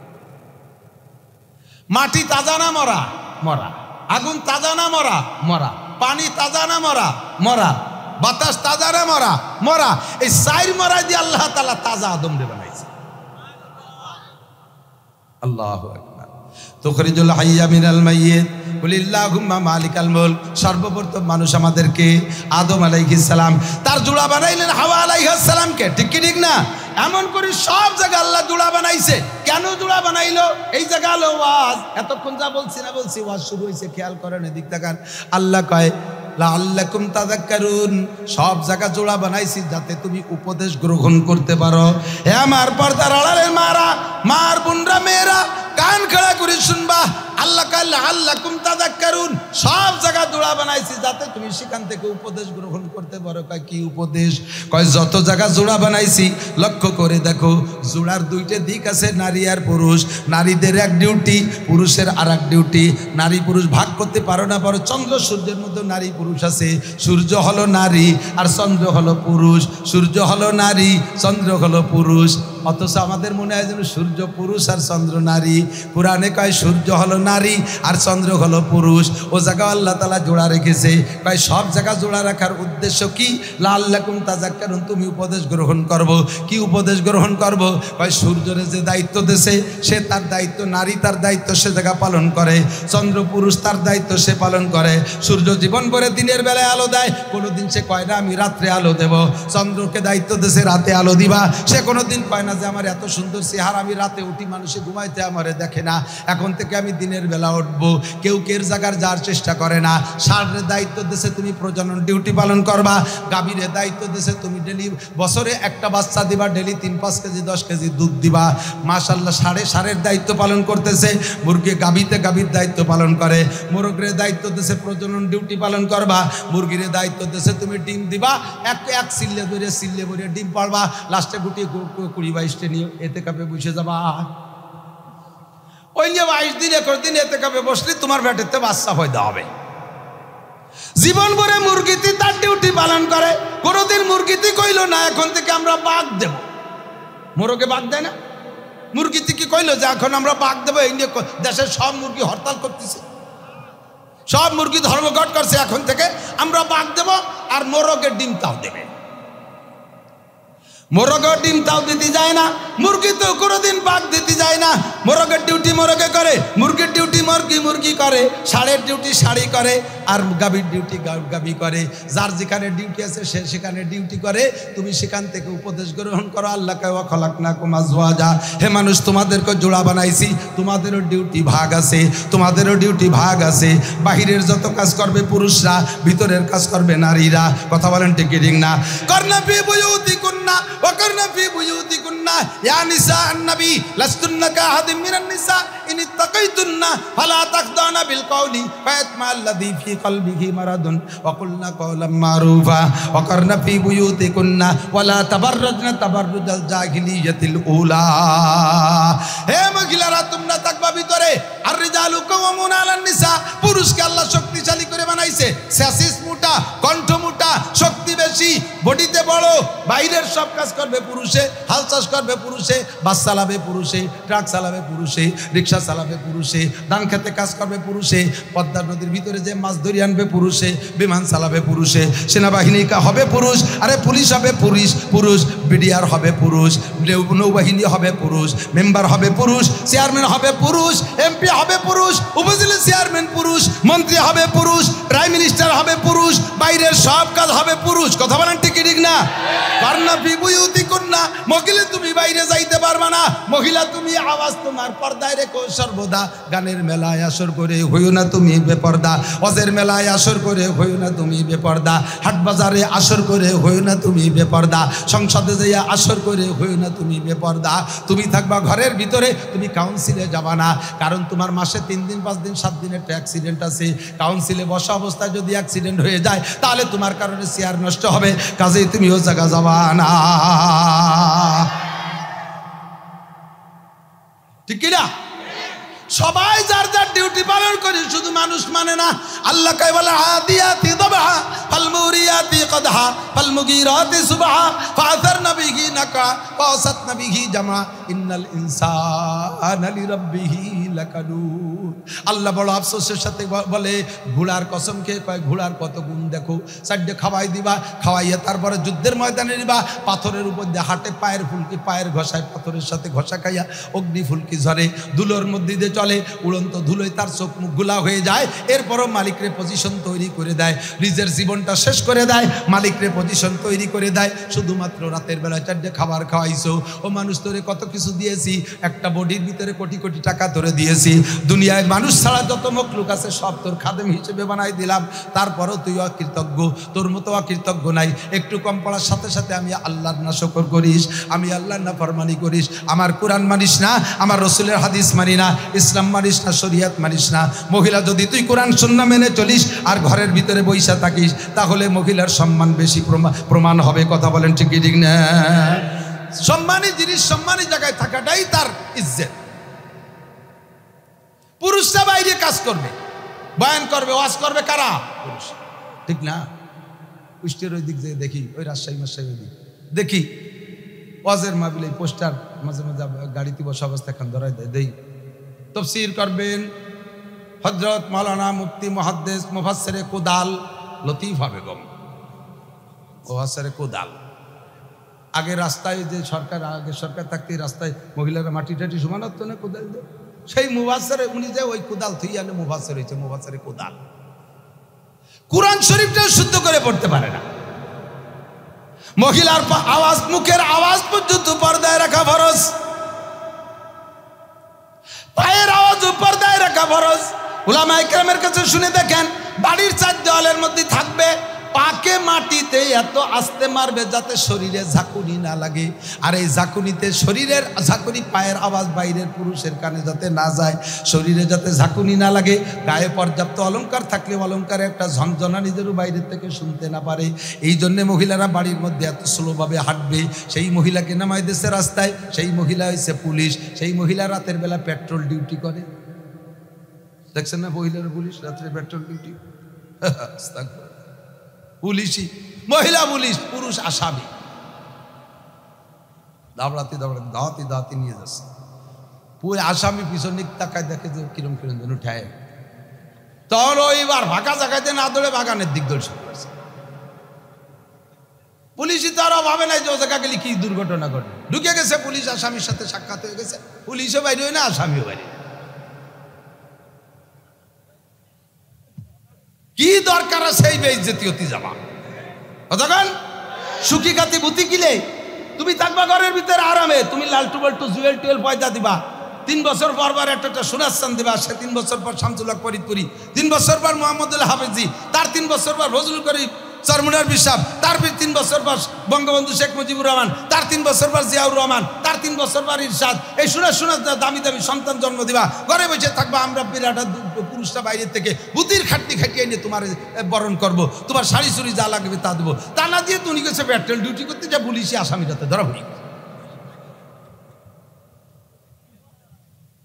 মাটি তাজা না মরা মরা আগুন তাজা না মরা মরা পানি তাজা না মরা মরা বাতাস তাজা না মরা মরা এই চার মরা দিয়ে আল্লাহ তাআলা তাজা আদম রে বানাইছে আল্লাহু আকবার তুখরিজুল হাইয়া মিনাল মাইয়িত কুলিল্লাহুম্মা মালিকাল মুলক সর্বপ্রথম মানুষ আমাদেরকে আদম আলাইহিস সালাম তার জোড়া বানাইলেন হাওয়া আলাইহিস সালামকে ঠিক কি ঠিক না এমন করে সব জায়গা আল্লাহ জোড়া বানাইছে কেন জোড়া বানাইলো এই জায়গা হলো ওয়াজ এতক্ষণ যা বলছি না বলছি ওয়াজ শুরু হইছে খেয়াল করেন এদিক তাকান আল্লাহ কয় লাআল্লাকুম তাযাক্কারুন সব জায়গা জোড়া বানাইছি যাতে তুমি উপদেশ গ্রহণ করতে পারো হে আমার পর্দার আড়ালের মারা মার বোনরা মেয়েরা কান খাড়া করে শুনবা আল্লাহ কয় লাআল্লাকুম তাযাক্কারুন সব জায়গা জোড়া বানাইছি যাতে তুমি সেখান থেকে উপদেশ গ্রহণ করতে পারো কয় কি উপদেশ কয় যত জায়গা জোড়া বানাইছি লক্ষ্য করে দেখো জোড়ার দুইটা দিক আছে নারী আর পুরুষ নারীদের এক ডিউটি পুরুষের আর এক ডিউটি নারী পুরুষ ভাগ করতে পারো না পারো চন্দ্র সূর্যের মধ্যে নারী পুরুষ আছে সূর্য হলো নারী আর চন্দ্র হলো পুরুষ সূর্য হলো নারী চন্দ্র হলো পুরুষ অথচ আমাদের মনে হয় যেন সূর্য পুরুষ আর চন্দ্র নারী কোরআনে কয় সূর্য হলো নারী আর চন্দ্র হলো পুরুষ ও জায়গা আল্লাহ তাআলা জোড়া রেখেছে কয় সব জায়গা জোড়া রাখার উদ্দেশ্য কি লাআল্লাকুম তাযাক্কারুন তুমি উপদেশ গ্রহণ করবো কি উপদেশ গ্রহণ করবো কয় সূর্যরে যে দায়িত্ব দেশে সে তার দায়িত্ব নারী তার দায়িত্ব সে জায়গা পালন করে চন্দ্র পুরুষ তার দায়িত্ব সে পালন করে সূর্য জীবন ভরে দিনের বেলায় আলো দেয় কোনোদিন সে কয় না আমি রাত্রে আলো দেব চন্দ্রকে দায়িত্ব দেশে রাতে আলো দিবা সে কোনোদিন কয় না যে আমার এত সুন্দর চেহারা আমি রাতে উঠি মানুষে ঘুমাইতে আমারে দেখে না এখন থেকে আমি দিনের বেলা উঠবো কেউ কের জায়গার যার চেষ্টা করে না ষাঁড়ের দায়িত্ব দেশে তুমি প্রজনন ডিউটি পালন করবা গাভীরের দায়িত্ব দেশে তুমি ডেলি বছরে একটা বাচ্চা দিবা ডেলি 3-5 কেজি 10 কেজি দুধ দিবা মাশাআল্লাহ ষাঁড়ের দায়িত্ব পালন করতেছে মুরগি গাভীর দায়িত্ব পালন করে মোরগের দায়িত্ব দেশে প্রজনন ডিউটি পালন করবা মুরগির দায়িত্ব দেশে তুমি ডিম দিবা এক সিল্লে ধরে ডিম পাড়বা লাস্টে গুটিয়ে 20-22টা নিয়ে এতে কাপে বসে যাবা ওই যে 22 দিন 21 দিন এতে কাপে বসলে তোমার পেটেতে বাচ্চা পয়দা হবে জীবন ভরে মুরগিতে তার ডিউটি পালন করে কোনোদিন মুরগিতে কইল না এখন থেকে আমরা বাঘ দেব মোরগে বাঘ দেয় না মুরগিতে কি কইল যে এখন আমরা বাঘ দেবো এই নিয়ে দেশের সব মুরগি হরতাল করতেছে সব মুরগি ধর্মঘট করছে এখন থেকে আমরা বাঘ দেব আর মোরগের ডিম তাও দেবে মোরগের ডিম তাও দিতে যায় না মুরগি তো কোনোদিন বাঘ দিতে যায় না মোরগের ডিউটি মোরগে করে মুরগির ডিউটি মুরগি করে ষাঁড়ের ডিউটি ষাঁড়ি করে আর গাভীর ডিউটি গাভী করে যার যেখানে ডিউটি আছে সে সেখানে ডিউটি করে তুমি সেখান থেকে উপদেশ গ্রহণ করো আল্লাহ কয় ওয়া খালাকনাকুম আজওয়াজা হে মানুষ তোমাদেরকে জোড়া বানাইছি তোমাদেরও ডিউটি ভাগ আছে তোমাদেরও ডিউটি ভাগ আছে বাহিরের যত কাজ করবে পুরুষরা ভিতরের কাজ করবে নারীরা কথা বলেন ঠিক ঠিক না করনা ফি বুয়ুতিকুন্না ওয়া করনা ফি বুয়ুতিকুন্না ইয়া নিসা আন-নবী লাস্তুন্না কাহাদিম মিনান নিসা ইন ইত্তাকাইতুন্না ফালা তাখদানা বিল কওলি ফায়াতমা আল্লাযী ফি কলবিহি মারাদুন ওয়া কুলনা কওলাম মারুফা ওয়া করনা ফি বুয়ুতিকুন্না ওয়া লা তাবাররাজনা তাবাররুজাল জাহিলিয়াতিল উলা হে মহিলারা তোমরা তাকবা ভিতরে আর রিজালু কাওয়ামুনা আলান নিসা পুরুষকে আল্লাহ শক্তিশালী করে বানাইছে স্যাসিস মোটা কণ্ঠ মোটা শক্তি বেশি বডিতে বড় বাইরের সব কাজ করবে পুরুষে হাল চাষ করবে পুরুষে বাস চালাবে পুরুষে ট্রাক চালাবে পুরুষে রিক্সা চালাবে পুরুষে ধান খেতে কাজ করবে পুরুষে পদ্মা নদীর ভিতরে যে মাছ ধরে আনবে পুরুষে বিমান চালাবে পুরুষে সেনাবাহিনী হবে পুরুষ আরে পুলিশ হবে পুরুষ বিডিআর হবে পুরুষ নৌবাহিনী হবে পুরুষ মেম্বার হবে পুরুষ চেয়ারম্যান হবে পুরুষ এমপি হবে পুরুষ উপজেলা চেয়ারম্যান পুরুষ মন্ত্রী হবে পুরুষ প্রাইম মিনিস্টার হবে পুরুষ বাইরের সব কাজ হবে পুরুষ কথা বলেন ঠিক ঠিক না কারনা ফি বুয়ুতিকুন্না, মহিলা তুমি বাইরে যাইতে পারবা না। মহিলা তুমি আওয়াজ তোমার পর্দায় রেখো সর্বদা। গানের মেলায় আসর করে হইও না তুমি বেপর্দা, ওয়াজের মেলায় আসর করে হইও না তুমি বেপর্দা, হাট বাজারে আসর করে হইও না তুমি বেপর্দা, সংসদে যাইয়া আসর করে হইও না তুমি বেপর্দা। তুমি থাকবা ঘরের ভিতরে, তুমি কাউন্সিলে যাবা না, কারণ তোমার মাসে 3 দিন 5 দিন 7 দিনের একটা অ্যাক্সিডেন্ট আছে। কাউন্সিলে বসা অবস্থায় যদি অ্যাক্সিডেন্ট হয়ে যায় তাহলে তোমার কারণে চেয়ার নষ্ট হবে, কাজেই তুমি ও জায়গা যাবা না। ঠিক কিনা? সবাই যার যার ডিউটি পালন করে, শুধু মানুষ মানে না। আল্লাহ কয় বলে আদিয়াতি দবহা ফাল মুরিয়াতি কদহা ফাল মুগিরাতি সুবহা ফাআসারনা বিহি নাকা ফাসাতনা বিহি জামা ইন্নাল ইনসানা লিরাব্বিহি লাকানুদ। আল্লাহ বড় আফসোসের সাথে বলে ঘোড়ার কসম খেয়ে কয় ঘোড়ার কত গুণ দেখো, চারটে খাওয়াই দিবা, খাওয়াইয়া তারপরে যুদ্ধের ময়দানে নিবা, পাথরের উপর দিয়ে হাঁটে, পায়ের ফুলকি পায়ের ঘষায়, পাথরের সাথে ঘষা খাইয়া অগ্নি ফুলকি ঝরে, ধুলোর মধ্যে দিয়ে চলে, উড়ন্ত ধুলোয় তার চোখ মুখ গুলা হয়ে যায়। এরপরও মালিকরে পজিশন তৈরি করে দেয়, নিজের জীবনটা শেষ করে দেয়, মালিকরে পজিশন তৈরি করে দেয়। শুধুমাত্র রাতের বেলায় চারটে খাবার খাওয়াইছো, ও মানুষ তোরে কত কিছু দিয়েছি, একটা বডির ভিতরে কোটি কোটি টাকা ধরে দিয়েছি, দুনিয়ায় মানুষ ছাড়া যত মখলুক আছে সব তোর খাদেম হিসেবে বানাই দিলাম, তারপরও তুই অকৃতজ্ঞ, তোর মতো অকৃতজ্ঞ নাই। একটু কম পড়ার সাথে সাথে আমি আল্লাহর নাশকর করিস, আমি আল্লাহর নাফরমানি করিস, আমার কোরআন মানিস না, আমার রসুলের হাদিস মানি না, ইসলাম মানিস না, শরিয়াত মানিস না। মহিলা যদি তুই কোরআন সুন্নাহ মেনে চলিস আর ঘরের ভিতরে বইসা থাকিস, তাহলে মহিলার সম্মান বেশি প্রমাণ হবে। কথা বলেন ঠিক কি ঠিক না? সম্মানী জিনিস সম্মানী জায়গায় থাকাটাই তার ইজ্জত। পুরুষরা বাইরে কাজ করবে, বয়ান করবে, ওয়াজ করবে কারা? পুরুষ, ঠিক না? কুষ্টির ওই দিক থেকে দেখি, ওই রাজশাহী মাসাই ওই দিক দেখি ওয়াজের মাহফিলে পোস্টার মাঝে মাঝে গাড়িতে বসা অবস্থা এখন ধরাই দেই, তাফসীর করবেন হযরত মাওলানা মুফতি মুহাদ্দিস মুফাসসিরে কুদাল লতিফা বেগম, মুফাসসিরে কুদাল। আগে রাস্তায় যে সরকার, আগে সরকার থাকতে রাস্তায় মহিলারা মাটি টাটি সমানত না কোদাল দিয়ে, সেই মুফাসসিরে উনি যে ওই কোদাল থুই আনে মুফাসসির হয়েছে, মুফাসসিরে কোদাল। কুরআন শরীফটা শুদ্ধ করে পড়তে পারে না। মহিলার আওয়াজ, মুখের আওয়াজ পর্যন্ত পর্দায় রাখা ফরজ, পায়ের আওয়াজ পর্দায় রাখা ফরজ। উলামায়ে কেরামের কাছে শুনে দেখেন, বাড়ির 4 দেওয়ালের মধ্যে থাকবে, পাকে মাটিতে এত আস্তে মারবে যাতে শরীরে ঝাঁকুনি না লাগে। আর এই ঝাঁকুনিতে শরীরের ঝাঁকুনি, পায়ের আওয়াজ বাইরের পুরুষের কানে যাতে না যায়, শরীরে যাতে ঝাঁকুনি না লাগে। গায়ে পর্যাপ্ত অলংকার থাকলে অলংকারে একটা ঝনঝনা নিজেরও বাইরের থেকে শুনতে না পারে। এই জন্যে মহিলারা বাড়ির মধ্যে এত স্লোভাবে হাঁটবে। সেই মহিলাকে নামাই দিয়েছে রাস্তায়, সেই মহিলা হয়েছে পুলিশ। সেই মহিলা রাতের বেলা পেট্রোল ডিউটি করে, দেখছেন না? মহিলার পুলিশ রাত্রে পেট্রোল ডিউটি, পুলিশই মহিলা পুলিশ, পুরুষ আসামি। দাবড়াতে দাবড়াতে দাওয়াতি দাওয়াতি নিয়ে যাচ্ছে, পুরো আসামি পিছনে তাকায় দেখে যে কিরম কিরম যেন ঠায়, তখন ওইবার ফাঁকা জায়গাতে না দৌড়ে বাগানের দিক দৌড় শুরু করছে। পুলিশই তো আরো ভাবে নাই যে ও জায়গা গেলে কি দুর্ঘটনা ঘটে। ঢুকে গেছে পুলিশ, আসামির সাথে সাক্ষাৎ হয়ে গেছে, পুলিশও বাইরে হয় না, আসামিও বাইরে। কি দরকার আছে এই বেইজ্জতি হতে যাবা? তখন সুখী খাতি বুতি কিলে তুমি থাকবা ঘরের ভিতরে আরামে, তুমি লালটু বাল্টু জুয়েল টুয়েল পয়দা দিবা, 3 বছর পর পর একটা সোনার দিবা, সে 3 বছর পর শামসুল হক ফরিদপুরি, 3 বছর পর মোহাম্মদুল হাফেজি, তার 3 বছর পর ফজলুল করিম চরমুনার বিশাব, তার 3 বছর পর বঙ্গবন্ধু শেখ মুজিবুর রহমান, তার 3 বছর পর জিয়াউর রহমান, তার 3 বছর পর ইরশাদ। এই সোনার দামি দামি সন্তান জন্ম দিবা, ঘরে বসে থাকবা। আমরা বিরাট পুরুষরা বাইরের থেকে বুতির খাটনি খাটিয়ে নিয়ে তোমার বরণ করবো, তোমার শাড়ি চুড়ি যা লাগবে তা দেবো। তা না দিয়ে তুমি গেছে পেট্রোল ডিউটি করতে, যা পুলিশি আসামিটাতে ধরা পড়ি।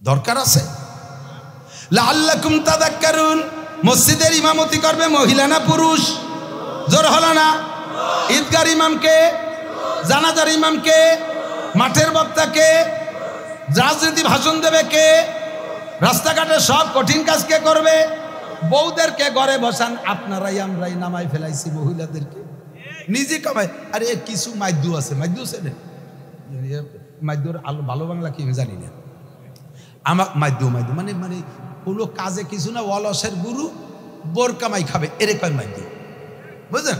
দরকার আছে? লাআল্লাকুম তাযাক্কারুন। মসজিদের ইমামতি করবে মহিলা না পুরুষ? জোর হলো না? ঈদগার ইমামকে, জানাজার ইমামকে, মাঠের বক্তাকে, রাজনীতি ভাষণ দেবে কে, রাস্তাঘাটে সব কঠিন কাজ কে করবে? বউদেরকে ঘরে বসান, আপনারাই আমরাই নামাই ফেলাইছি মহিলাদেরকে, নিজে কামাই। আরে কিছু মাইদু আছে, মাইদু আছে রে, মাইদুর আলো ভালো বাংলা কি আমি জানি না। আমার মাইদু মাইদু মানে মানে কোনো কাজে কিছু না, অলসের গুরু, বোর কামাই খাবে, এরে কয় মাইদু, বুঝলেন?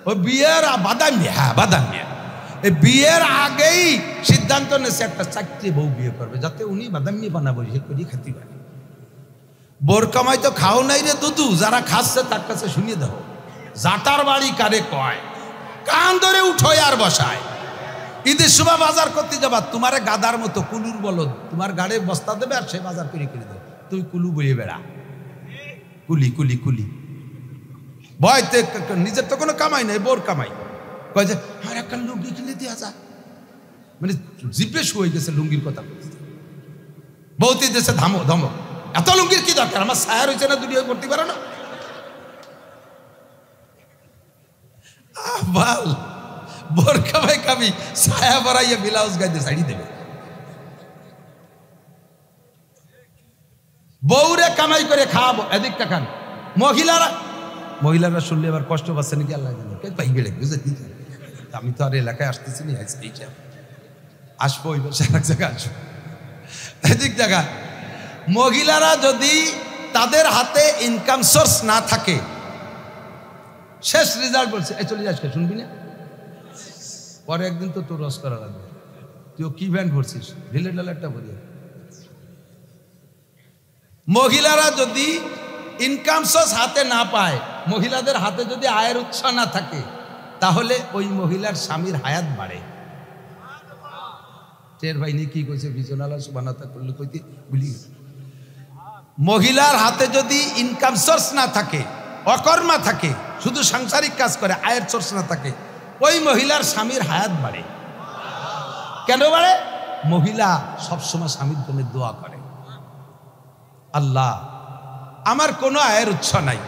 ও বিয়ের বাদাম নিয়ে, হ্যাঁ বাদাম নিয়ে এই বিয়ের আগেই সিদ্ধান্ত নিয়েছে একটা চাকরি বউ বিয়ে করবে, যাতে উনি বাদামি বানাবো সে করি খেতে পারে। বোর কামাই তো খাও নাই রে দুদু, যারা খাচ্ছে তার কাছে শুনিয়ে দাও। জাটার বাড়ি কারে কয়, কান ধরে উঠোয় আর বসায়। ঈদের সময় বাজার করতে যাবা, তোমারে গাদার মতো কুলুর বলো, তোমার গাড়ি বস্তা দেবে আর সে বাজার করে দেবে, তুই কুলু বইয়ে বেড়া। কুলি কুলি কুলি ভয়তে, নিজের তো কোনো কামাই নাই, বোর কামাই। কয় যে আমার একটা লুঙ্গি কিনে দেওয়া যা, মানে জিপে শুয়ে গেছে লুঙ্গির কথা বলতে। বউতি দেশে ধমক, এত লুঙ্গির কি দরকার, আমার সায়ার হয়েছে না, দুনিয়া করতে পারে না। বল বোর কামাই কামি ছায়া বাড়াইয়া ব্লাউজ গাইতে শাড়ি দেবে। বউরে কামাই করে খাওয়াবো, এদিক টাকান। মহিলারা শুনলে এবার কষ্ট পাচ্ছে নাকি আল্লাহ পাই বেড়ে বুঝে। আমি তো আর এলাকায় আসতেছি না, আসবো ওই বছর এক জায়গায় আসবো। এদিক জায়গা মহিলারা যদি তাদের হাতে ইনকাম সোর্স না থাকে, শেষ রেজাল্ট বলছে এই চলে যাস, শুনবি না পরে একদিন তো তোর রস করা লাগবে। তুই কি ব্যান্ড করছিস, ঢিলে ডালারটা বলি। মহিলারা যদি ইনকাম সোর্স হাতে না পায়, মহিলাদের হাতে যদি আয়ের উৎস না থাকে, তাহলে ওই মহিলার স্বামীর হায়াত বাড়ে। টের ভাইনি কি কইছে বিজনালা সুবহানাতা করলে কইতে ভুলি। মহিলার হাতে যদি ইনকাম সোর্স না থাকে, অকর্মা থাকে, শুধু সাংসারিক কাজ করে, আয়ের সোর্স না থাকে, ওই মহিলার স্বামীর হায়াত বাড়ে। কেন বাড়ে? মহিলা সবসময় স্বামীর জন্য দোয়া করে, আল্লাহ আমার কোনো আয়ের উৎস নাই,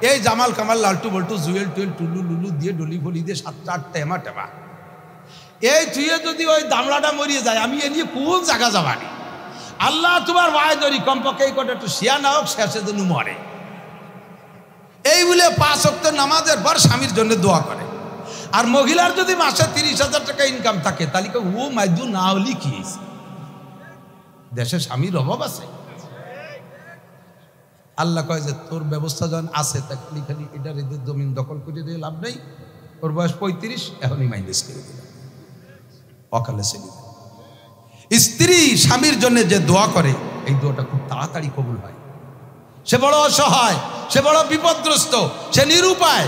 এই জামাল কামাল লালটু বল্টু জুয়েল টুয়েল টুলু লুলু দিয়ে ডলি ফলি দিয়ে 7-8 টেমা টেমা, এই তুই যদি ওই দামলাটা মরিয়ে যায়, আমি এ নিয়ে কোন জায়গা যাবানি। আল্লাহ তোমার মায়ের ধরি কমপক্ষে এই কটা একটু শিয়া না হোক, শেষে যেন মরে। এই বলে 5 ওয়াক্ত নামাজের পর স্বামীর জন্য দোয়া করে। আর মহিলার যদি মাসে 30,000 টাকা ইনকাম থাকে, তাহলে ও মাইদু না হলি কি দেশে স্বামীর অভাব আছে? আল্লাহ কয় যে তোর ব্যবস্থা যখন আছে, তা খালি খালি এটার এদের জমিন দখল করে দিয়ে লাভ নেই। ওর বয়স 35, এখনই মাইনাস করে দিল, অকালে ছেড়ে দিল। স্ত্রী স্বামীর জন্য যে দোয়া করে, এই দোয়াটা খুব তাড়াতাড়ি কবুল হয়। সে বড় অসহায়, সে বড় বিপদগ্রস্ত, সে নিরুপায়,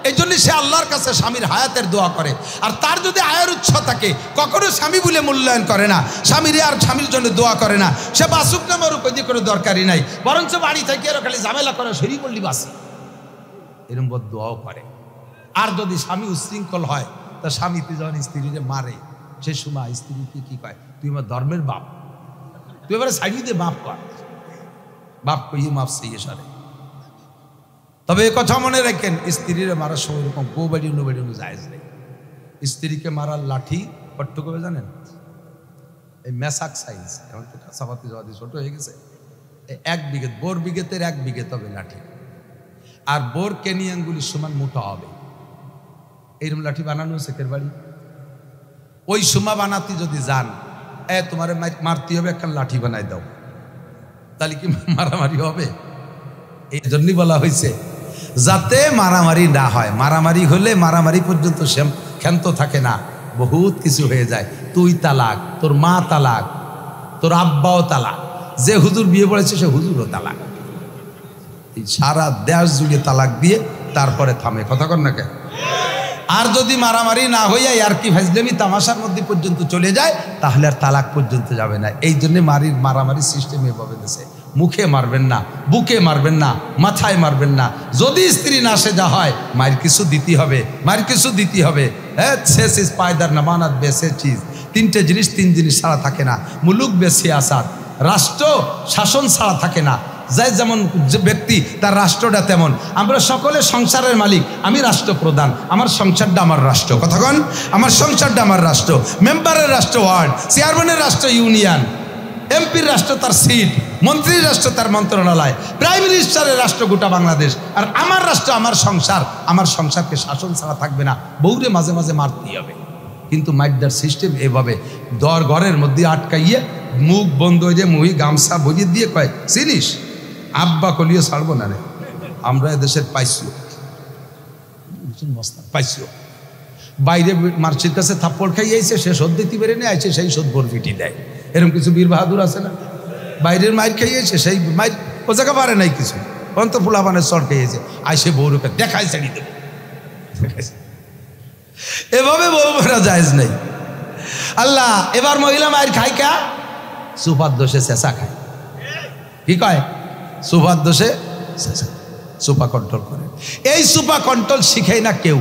এই জন্য সে আল্লাহর কাছে স্বামীর হায়াতের দোয়া করে। আর তার যদি আয়ের উৎস থাকে, কখনো স্বামী বলে মূল্যায়ন করে না, স্বামীর আর স্বামীর জন্য দোয়া করে না। সে বাসুক না মরুক, ওই কোনো দরকারই নাই, বরঞ্চ বাড়ি থেকে আরো খালি ঝামেলা করে শরীর বললি বাসে, এরকম দোয়াও করে। আর যদি স্বামী উশৃঙ্খল হয়, তা স্বামীতে যখন স্ত্রীরে মারে, সে সময় স্ত্রীকে কি কয়, তুই আমার ধর্মের বাপ, তুই এবারে সাইডি দিয়ে বাপ কর, বাপ কইয়ে মাপ সেই সারে। তবে এ কথা মনে রাখেন, স্ত্রীরে মারার সময় এরকম বউ বাড়ি অন্য বাড়ি অন্য জায়েজ নেই। স্ত্রীকে মারার লাঠি কট্ট কবে জানেন? এই মেসাক সাইজ, এখন তো কাঁচাপাতি জবাদি ছোট হয়ে গেছে, 1 বিঘে, বোর বিঘেতের 1 বিঘে তবে লাঠি, আর বোর কেনিয়ানগুলির সমান মোটা হবে। এইরকম লাঠি বানানো শেখের বাড়ি। ওই সুমা বানাতে যদি যান, তোমার মারতে হবে, একটা লাঠি বানাই দাও, তাহলে কি মারামারি হবে? এই জন্যই বলা হয়েছে যাতে মারামারি না হয়। মারামারি হলে মারামারি পর্যন্ত ক্ষান্ত থাকে না, বহুত কিছু হয়ে যায়। তুই তালাক, তোর মা তালাক, তোর আব্বাও তালাক, যে হুজুর বিয়ে পড়েছে সে হুজুরও তালাক। এই সারা দেশ জুড়ে তালাক দিয়ে তারপরে থামে, কথা কর না কেন? আর যদি মারামারি না হইয়া আর কি ফাজলামি তামাশার মধ্যে পর্যন্ত চলে যায়, তাহলে আর তালাক পর্যন্ত যাবে না। এই জন্য মারামারি সিস্টেম এভাবে দেশে, মুখে মারবেন না, বুকে মারবেন না, মাথায় মারবেন না। যদি স্ত্রী না সেজা হয়, মায়ের কিছু দিতে হবে, মায়ের কিছু দিতে হবে। হ্যাঁ, শেষ ইস পায়দার নামানাত বেসে চিজ, 3টে জিনিস, 3 জিনিস ছাড়া থাকে না। মুলুক বেশি আসাদ, রাষ্ট্র শাসন ছাড়া থাকে না। যাই যেমন ব্যক্তি তার রাষ্ট্রটা তেমন। আমরা সকলে সংসারের মালিক, আমি রাষ্ট্রপ্রধান, আমার সংসারটা আমার রাষ্ট্র, কথা কন, আমার সংসারটা আমার রাষ্ট্র। মেম্বারের রাষ্ট্র ওয়ার্ড, চেয়ারম্যানের রাষ্ট্র ইউনিয়ন, এমপির রাষ্ট্র তার সিট, মন্ত্রীর রাষ্ট্র তার মন্ত্রণালয়, প্রাইম মিনিস্টারের রাষ্ট্র গোটা বাংলাদেশ। আর আমার রাষ্ট্র আমার সংসার, আমার সংসারকে শাসন ছাড়া থাকবে না, বউরে মাঝে মাঝে মারতেই হবে। কিন্তু মাইডার সিস্টেম এভাবে ঘরের মধ্যে আটকাইয়ে মুখ বন্ধ হয়ে যায়, মুহি গামছা বজিয়ে দিয়ে কয় চিনিস আব্বা কলিও ছাড়বো না রে, আমরা এদেশের পাইছিও পাইছিও। বাইরে মার্চির কাছে থাপ্পড় খাইয়ে আইছে, সে শোধ দিতে পেরে নিয়ে আইছে, সেই শোধ ভোর পিটি দেয়। এরকম কিছু বীর বাহাদুর আছে না? বাইরের মাইর খাইয়েছে, সেই মাইর ও জায়গা পারে নাই কিছু, অন্ত ফুলাবানের চর খাইয়েছে, আইসে বউরূপে দেখাই ছাড়ি দেবে। এভাবে বউ মারা জায়েজ নেই। আল্লাহ এবার মহিলা মায়ের খায় কা? সুপার দোষে চেঁচা খায়। কি কয়? সুপার দোষে চেঁচা, সুপা কন্ট্রোল করে। এই সুপা কন্ট্রোল শিখায় না কেউ।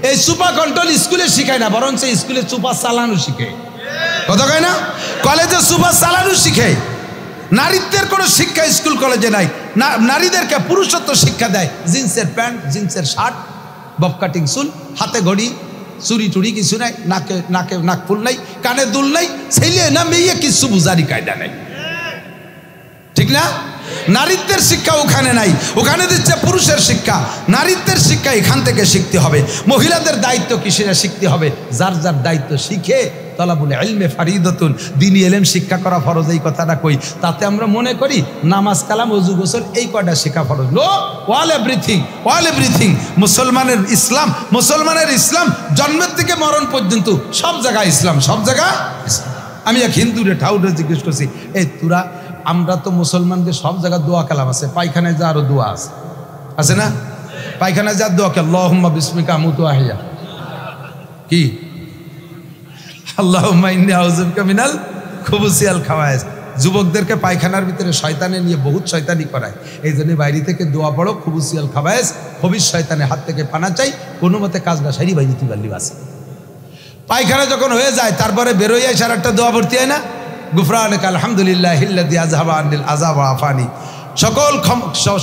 এই সুপা কন্ট্রোল স্কুলে শিখায় না, বরঞ্চ স্কুলে সুপা চালানো শিখে। কথা কয় না? কলেজে সুপা চালানো শিখে। নারীত্বের কোনো শিক্ষা স্কুল কলেজে নাই। নারীদেরকে পুরুষত্ব শিক্ষা দেয়। জিন্সের প্যান্ট, জিন্সের শার্ট, বব কাটিং চুল, হাতে ঘড়ি, চুরি টুরি কিছু নাই, নাকে নাকফুল নাই, কানে দুল নাই, ছেলে না মেয়ে কিছু বুঝারি কায়দা নাই। ঠিক না? নারীত্বের শিক্ষা ওখানে নাই, ওখানে দিচ্ছে পুরুষের শিক্ষা। নারীত্বের শিক্ষা এখান থেকে শিখতে হবে। মহিলাদের দায়িত্ব কি সেটা শিখতে হবে। যার যার দায়িত্ব শিখে তলাবুল ইলমে ফারিদাতুন, দ্বীনি ইলম শিক্ষা করা ফরজ। এই কথাটা কই, তাতে আমরা মনে করি নামাজ, কালাম, ওযু, গোসল এই কয়টা শিক্ষা ফরজ। No, all everything, all everything. মুসলমানের ইসলাম জন্মের থেকে মরণ পর্যন্ত সব জায়গায় ইসলাম, সব জায়গা ইসলাম। আমি এক হিন্দুরে ঠাউরে জিজ্ঞেস করছি, এই তোরা, আমরা তো মুসলমানদের সব জায়গায় দোয়া কালাম আছে, পায়খানায় যা আরো দোয়া আছে, আছে না? পায়খানায় যা দোয়া, আল্লাহুম্মা বিসমিকা আমুতু ওয়া আহইয়া, কি আল্লাহুম্মা ইন্নী আউযু বিকা মিনাল খুবুসি ওয়াল খাবায়েস। যুবকদেরকে পায়খানার ভিতরে শয়তানে নিয়ে বহুত শয়তানি করায়। এই জন্য বাইরে থেকে দোয়া পড়ো, খুবুসি ওয়াল খাবায়েস, খবিস শয়তানের হাত থেকে পানা চাই, কোনো মতে কাজটা সারি বাইরে তুই পারলি বাসে। পায়খানা যখন হয়ে যায় তারপরে বেরোয় আসার একটা দোয়া ভর্তি হয় না, গুফরানাকা আলহামদুলিল্লাহিল্লাযী আযহাবা আনিল আযাব ওয়া আফানি।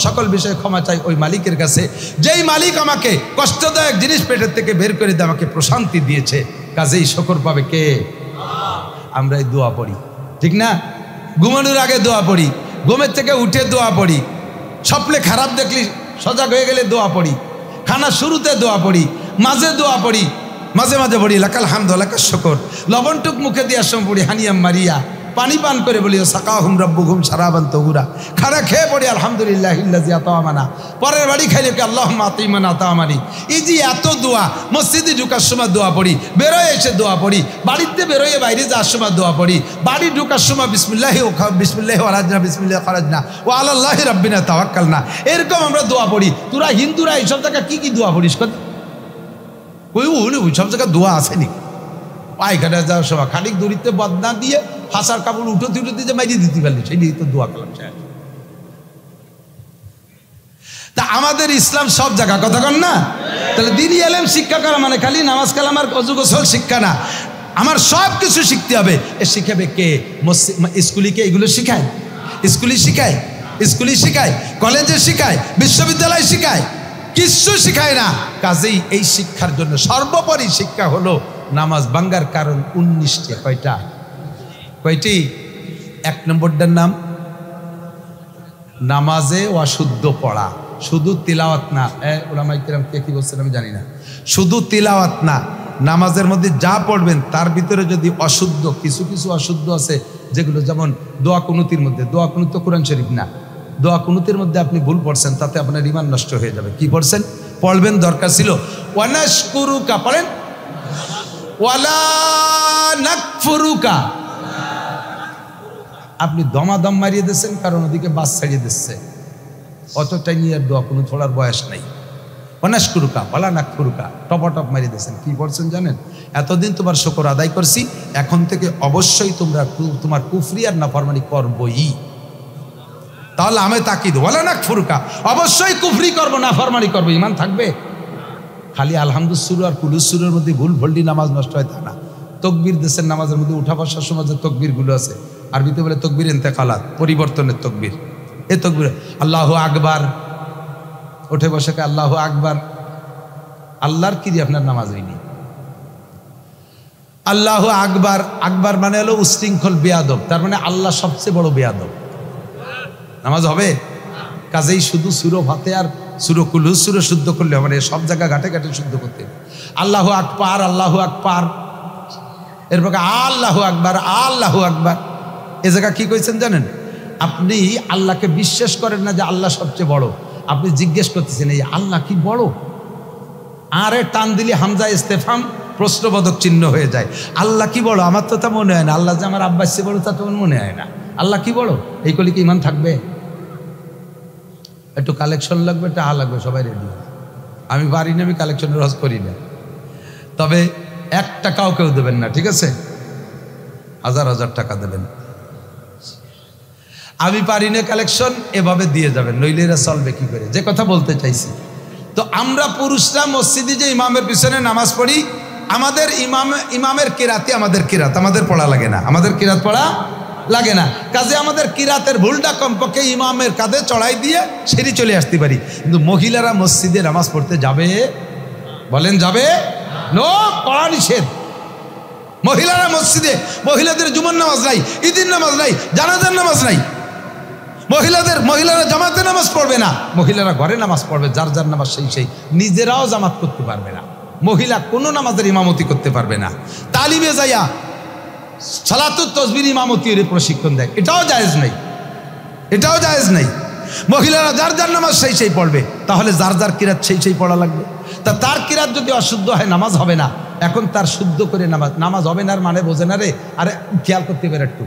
সকল বিষয়ে ক্ষমা চাই ওই মালিকের কাছে, যেই মালিক আমাকে কষ্টদায়ক জিনিস পেটের থেকে বের করে দিয়ে আমাকে প্রশান্তি দিয়েছে। কাজেই শকর পাবে কে? আমরা এই দোয়া পড়ি, ঠিক না? ঘুমানোর আগে দোয়া পড়ি, ঘুমের থেকে উঠে দোয়া পড়ি, স্বপ্নে খারাপ দেখলি সজাগ হয়ে গেলে দোয়া পড়ি, খানার শুরুতে দোয়া পড়ি, মাঝে দোয়া পড়ি, মাঝে মাঝে পড়ি লাকাল হামদু লাকাল শুকর। লবণটুক মুখে দেওয়ার সময় পড়ি হানিয়াম মারিয়া, পানি পান করে বলি সাকাহুম রাব্বুহুম শারাবান তাহুরা। খানা খেয়ে পড়ি আলহামদুলিল্লাহিল্লাযী আতামানা। পরের বাড়ি খাইলে কি আল্লাহুম্মা আতিমান আতামানি। এই যে এত দোয়া, মসজিদে ঢুকার সময় দোয়া পড়ি, বেরোয় এসে দোয়া পড়ি, বাড়িতে বেরোয় বাইরে যাওয়ার সময় দোয়া পড়ি, বাড়ি ঢুকার সময় বিসমিল্লাহি ওয়ালাজনা বিসমিল্লাহি খারাজনা ওয়া আলাল্লাহি রাব্বিনা তাওয়াক্কালনা। এরকম আমরা দোয়া পড়ি। তোরা হিন্দুরা এইসব জায়গায় কি কি দোয়া পড়িস? ওই সব জায়গায় দোয়া আসেনি। পায়খানা যাওয়ার সময় খানিক দড়িতে বদনা দিয়ে হাসার কাপড় উঠোতে যে মাইরিয়ে দিতে পারলি, সেই নিয়ে তো দোয়া কালাম। তা আমাদের ইসলাম সব জায়গা, কথা কন না? তাহলে দ্বীনি ইলম শিক্ষা করা মানে খালি নামাজ কালাম আর ওযু গোসল শিক্ষা না, আমার সব কিছু শিখতে হবে। এ শিখাবে কে? স্কুলিকে এগুলো শিখায়? স্কুলে শিখায়, কলেজে শিখায়, বিশ্ববিদ্যালয়ে শিখায়? কিছু শিখায় না। কাজেই এই শিক্ষার জন্য সর্বোপরি শিক্ষা হলো নামাজ ভাঙ্গার কারণ 19টি। কয়টি? 1 নম্বরটার নাম নামাজে অশুদ্ধ পড়া, শুধু তিলাওয়াত না। উলামায়ে কিরাম কে কি বলছেন আমি জানি না, শুধু তিলাওয়াত না, নামাজের মধ্যে যা পড়বেন তার ভিতরে যদি অশুদ্ধ কিছু অশুদ্ধ আছে, যেগুলো যেমন দোয়া কুনুতির মধ্যে, দোয়া কুনুত তো কোরআন শরীফ না, দোয়া কুনুতের মধ্যে আপনি ভুল পড়ছেন, তাতে আপনার ঈমান নষ্ট হয়ে যাবে। কি পড়ছেন? পড়বেন, দরকার ছিল ওয়ানাশকুরুকা, পড়েন ওয়ালা নাকফুরুকা। আপনি দমাদম মারিয়ে দিচ্ছেন, কারণ ওদিকে বাস ছাড়িয়ে দিচ্ছে, অতটাই নিয়ে দোয়া কোনো ছোড়ার বয়স নাই। ওয়ানাশকুরুকা ওয়ালা নাকফুরুকা টপাটপ মারিয়ে দিচ্ছেন। কি পড়ছেন জানেন? এতদিন তোমার শুকর আদায় করছি, এখন থেকে অবশ্যই তোমার কুফরি আর নাফরমানি করবই। তাহলে আমি তাকিদ ওয়ালা নাকফুরুকা, অবশ্যই কুফরি করবো, নাফরমানি করবো, ঈমান থাকবে? খালি আলহামদুলিল্লাহ আর কুলুসুরের মধ্যে ভুল ভল্টি নামাজ নষ্ট হয় তা না। তকবীর দেশের নামাজের মধ্যে উঠা বসার সময় যে তকবীরগুলো আছে, আরবিতে বলে তকবীর ইন্তেকালাত, পরিবর্তনের তকবীর। এ তকবীর আল্লাহু আকবার, উঠে বসে আল্লাহু আকবার, আল্লাহর কি আপনার নামাজ হয়নি। আল্লাহু আকবার, আকবার মানে হলো উশৃঙ্খল বেয়াদব, তার মানে আল্লাহ সবচেয়ে বড় বেয়াদব। নামাজ হবে? কাজেই শুধু সুরো ভাতে আর সুরো কুলুস সুরো শুদ্ধ করলে মানে সব জায়গা ঘাটে ঘাটে শুদ্ধ করতে। আল্লাহু আকবার, আল্লাহু আকবার, এরপর আল্লাহু আকবার, আল্লাহু আকবার। এ জায়গা কি কইছেন জানেন? আপনি আল্লাহকে বিশ্বাস করেন না যে আল্লাহ সবচেয়ে বড়, আপনি জিজ্ঞেস করতেছেন এই আল্লাহ কি বড়? আরে টান দিলি হামজা ইস্তেফাম প্রশ্নবোধক চিহ্ন হয়ে যায়। আল্লাহ কি বড়, আমার তো তা মনে হয় না। আল্লাহ যে আমার আব্বাস চেয়ে বড় তা তো মনে হয় না। আল্লাহ কি বড়, এই কলি কি ইমান থাকবে? একটু কালেকশন লাগবে, টাকা লাগবে, সবাই রেডি। আমি পারি না, আমি কালেকশনের রস করি না। তবে 1 টাকাও কেউ দেবেন না, ঠিক আছে? 1000 টাকা দেবেন। আমি পারি না কালেকশন, এভাবে দিয়ে যাবেন, নইলে এরা চলবে কি করে? যে কথা বলতে চাইছি, তো আমরা পুরুষরা মসজিদে যে ইমামের পিছনে নামাজ পড়ি, আমাদের ইমামের কিরাতে আমাদের পড়া লাগে না, আমাদের কিরাত পড়া লাগে না। কাজে আমাদের কিরাতের ভুলটা কমপক্ষে ইমামের কাঁধে চড়াই দিয়ে সেরি চলে আসতে পারি। কিন্তু মহিলারা মসজিদে নামাজ পড়তে যাবে? বলেন যাবে? নো, পড়া নিষেধ। মহিলারা মসজিদে, মহিলাদের জুমার নামাজ নাই, ঈদের নামাজ নাই, জানাজার নামাজ নাই। মহিলারা জামাতে নামাজ পড়বে না, মহিলারা ঘরে নামাজ পড়বে, যার যার নামাজ সেই নিজেরাও জামাত করতে পারবে না। মহিলা কোনো নামাজের ইমামতি করতে পারবে না। তালিমে যাইয়া সালাতুত তাসবিহ ইমামতির প্রশিক্ষণ দেয়, এটাও জায়েজ নাই। মহিলারা যার যার নামাজ সেই পড়বে, তাহলে যার যার কিরাত সেই পড়া লাগবে। তা তার কিরাত যদি অশুদ্ধ হয় নামাজ হবে না। এখন তার শুদ্ধ করে নামাজ হবে না মানে বোঝে না রে। আরে খেয়াল করতে পারে একটু,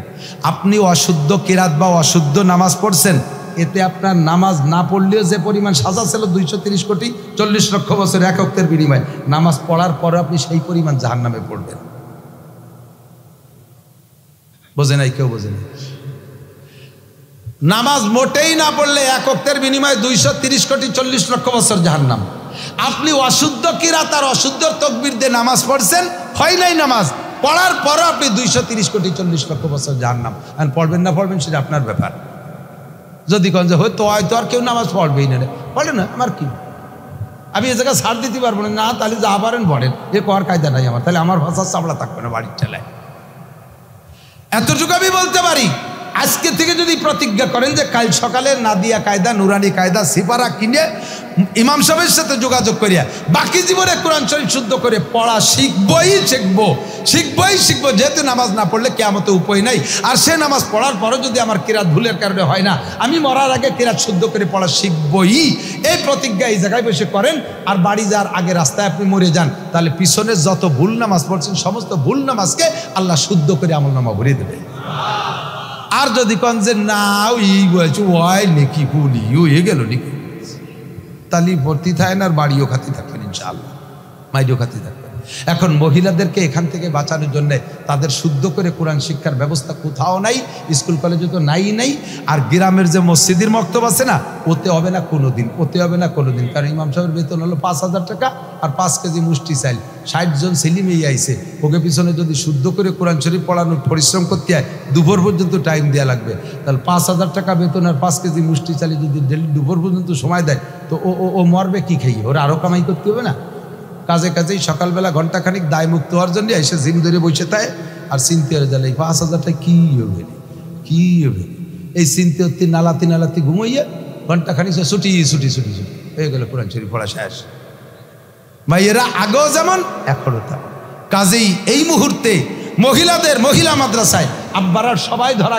আপনি অশুদ্ধ কিরাত বা অশুদ্ধ নামাজ পড়ছেন, এতে আপনার নামাজ না পড়লেও যে পরিমাণ সাজা ছিল 230 কোটি 40 লক্ষ বছর এক ওয়াক্তের বিনিময়ে, নামাজ পড়ার পরে আপনি সেই পরিমাণ জাহান্নামে পড়বেন। বোঝে নাই, কেউ বোঝে নাই। নামাজ মোটেই না পড়লে এক ওয়াক্তের বিনিময়ে 230 কোটি 40 লক্ষ বছর জাহান্নাম। আপনি অশুদ্ধ কিরাত আর অশুদ্ধ তাকবীর দিয়ে নামাজ পড়ছেন, হয় নাই নামাজ, পড়ার পরও আপনি 230 কোটি 40 লক্ষ বছর জাহান্নাম। আর পড়বেন না পড়বেন সেটা আপনার ব্যাপার। যদি কোন যে হয়তো আর কেউ নামাজ পড়বেই না, পড়ে না, আমার কি, আমি এ জায়গায় ছাড় দিতে পারবো না, তাহলে যা পারেন পড়েন, এ কর কায়দা নাই আমার, তাহলে আমার ভাষার চামড়া থাকবে না বাড়ির ঠেলায়। এতটুকু আমি বলতে পারি, আজকে থেকে যদি প্রতিজ্ঞা করেন যে কাল সকালে নাদিয়া কায়দা, নুরানি কায়দা, সিপারা কিনে ইমাম সাহেবের সাথে যোগাযোগ করিয়া বাকি জীবনে কোরআন শরীফ শুদ্ধ করে পড়া শিখবই শিখবো। যেহেতু নামাজ না পড়লে কিয়ামতে উপায় নাই। আর সে নামাজ পড়ার পরও যদি আমার কিরাত ভুলের কারণে হয় না, আমি মরার আগে কিরাত শুদ্ধ করে পড়া শিখবই। এই প্রতিজ্ঞা এই জায়গায় বসে করেন, আর বাড়ি যাওয়ার আগে রাস্তায় আপনি মরে যান, তাহলে পিছনে যত ভুল নামাজ পড়ছেন সমস্ত ভুল নামাজকে আল্লাহ শুদ্ধ করে আমলনামা ভরিয়ে দেবে। আর যদি কন যে না ওই বলছে ওই নেকি বলি হয়ে গেল নাকি, তালি ভর্তি থাকেন আর বাড়িও খাতি থাকবেন, ইনশাআল্লাহ মাইডিও খাতি থাকবেন। এখন মহিলাদেরকে এখান থেকে বাঁচানোর জন্য তাদের শুদ্ধ করে কোরআন শিক্ষার ব্যবস্থা কোথাও নাই, স্কুল কলেজে তো নাই। আর গ্রামের যে মসজিদের মক্তব আছে না, ওতে হবে না কোনোদিন। কারণ ইমাম সাহেবের বেতন হলো 5000 টাকা, আর 5 কেজি মুষ্টি চাইল, 60 জন ছেলে মেয়ে আইছে, ওকে পিছনে যদি শুদ্ধ করে কোরআন শরীফ পড়ানোর পরিশ্রম করতে হয়, দুপুর পর্যন্ত টাইম দেওয়া লাগবে। তাহলে 5000 টাকা বেতন আর 5 কেজি মুষ্টি চাইলে যদি দুপুর পর্যন্ত সময় দেয়, তো ও মরবে কি খাইয়ে? ওরা আরও কামাই করতে হবে না? কাজেই সকালবেলা ঘন্টাখানিক দায় মুক্ত হওয়ার জন্য এসে জিম ধরে বসে থাকে, আর চিনতে হয়ে গেলে 5000 টাকা কি হবে? এই চিনতে হতে নালাতি ঘুমাইয়া ঘন্টাখানিক ছুটি হয়ে গেল, কোরআন শরীফ পড়া শেষ। ভাইয়েরা আগেও যেমন এখনও তা। কাজেই এই মুহূর্তে মহিলা মাদ্রাসায় আব্বারা সবাই ধরা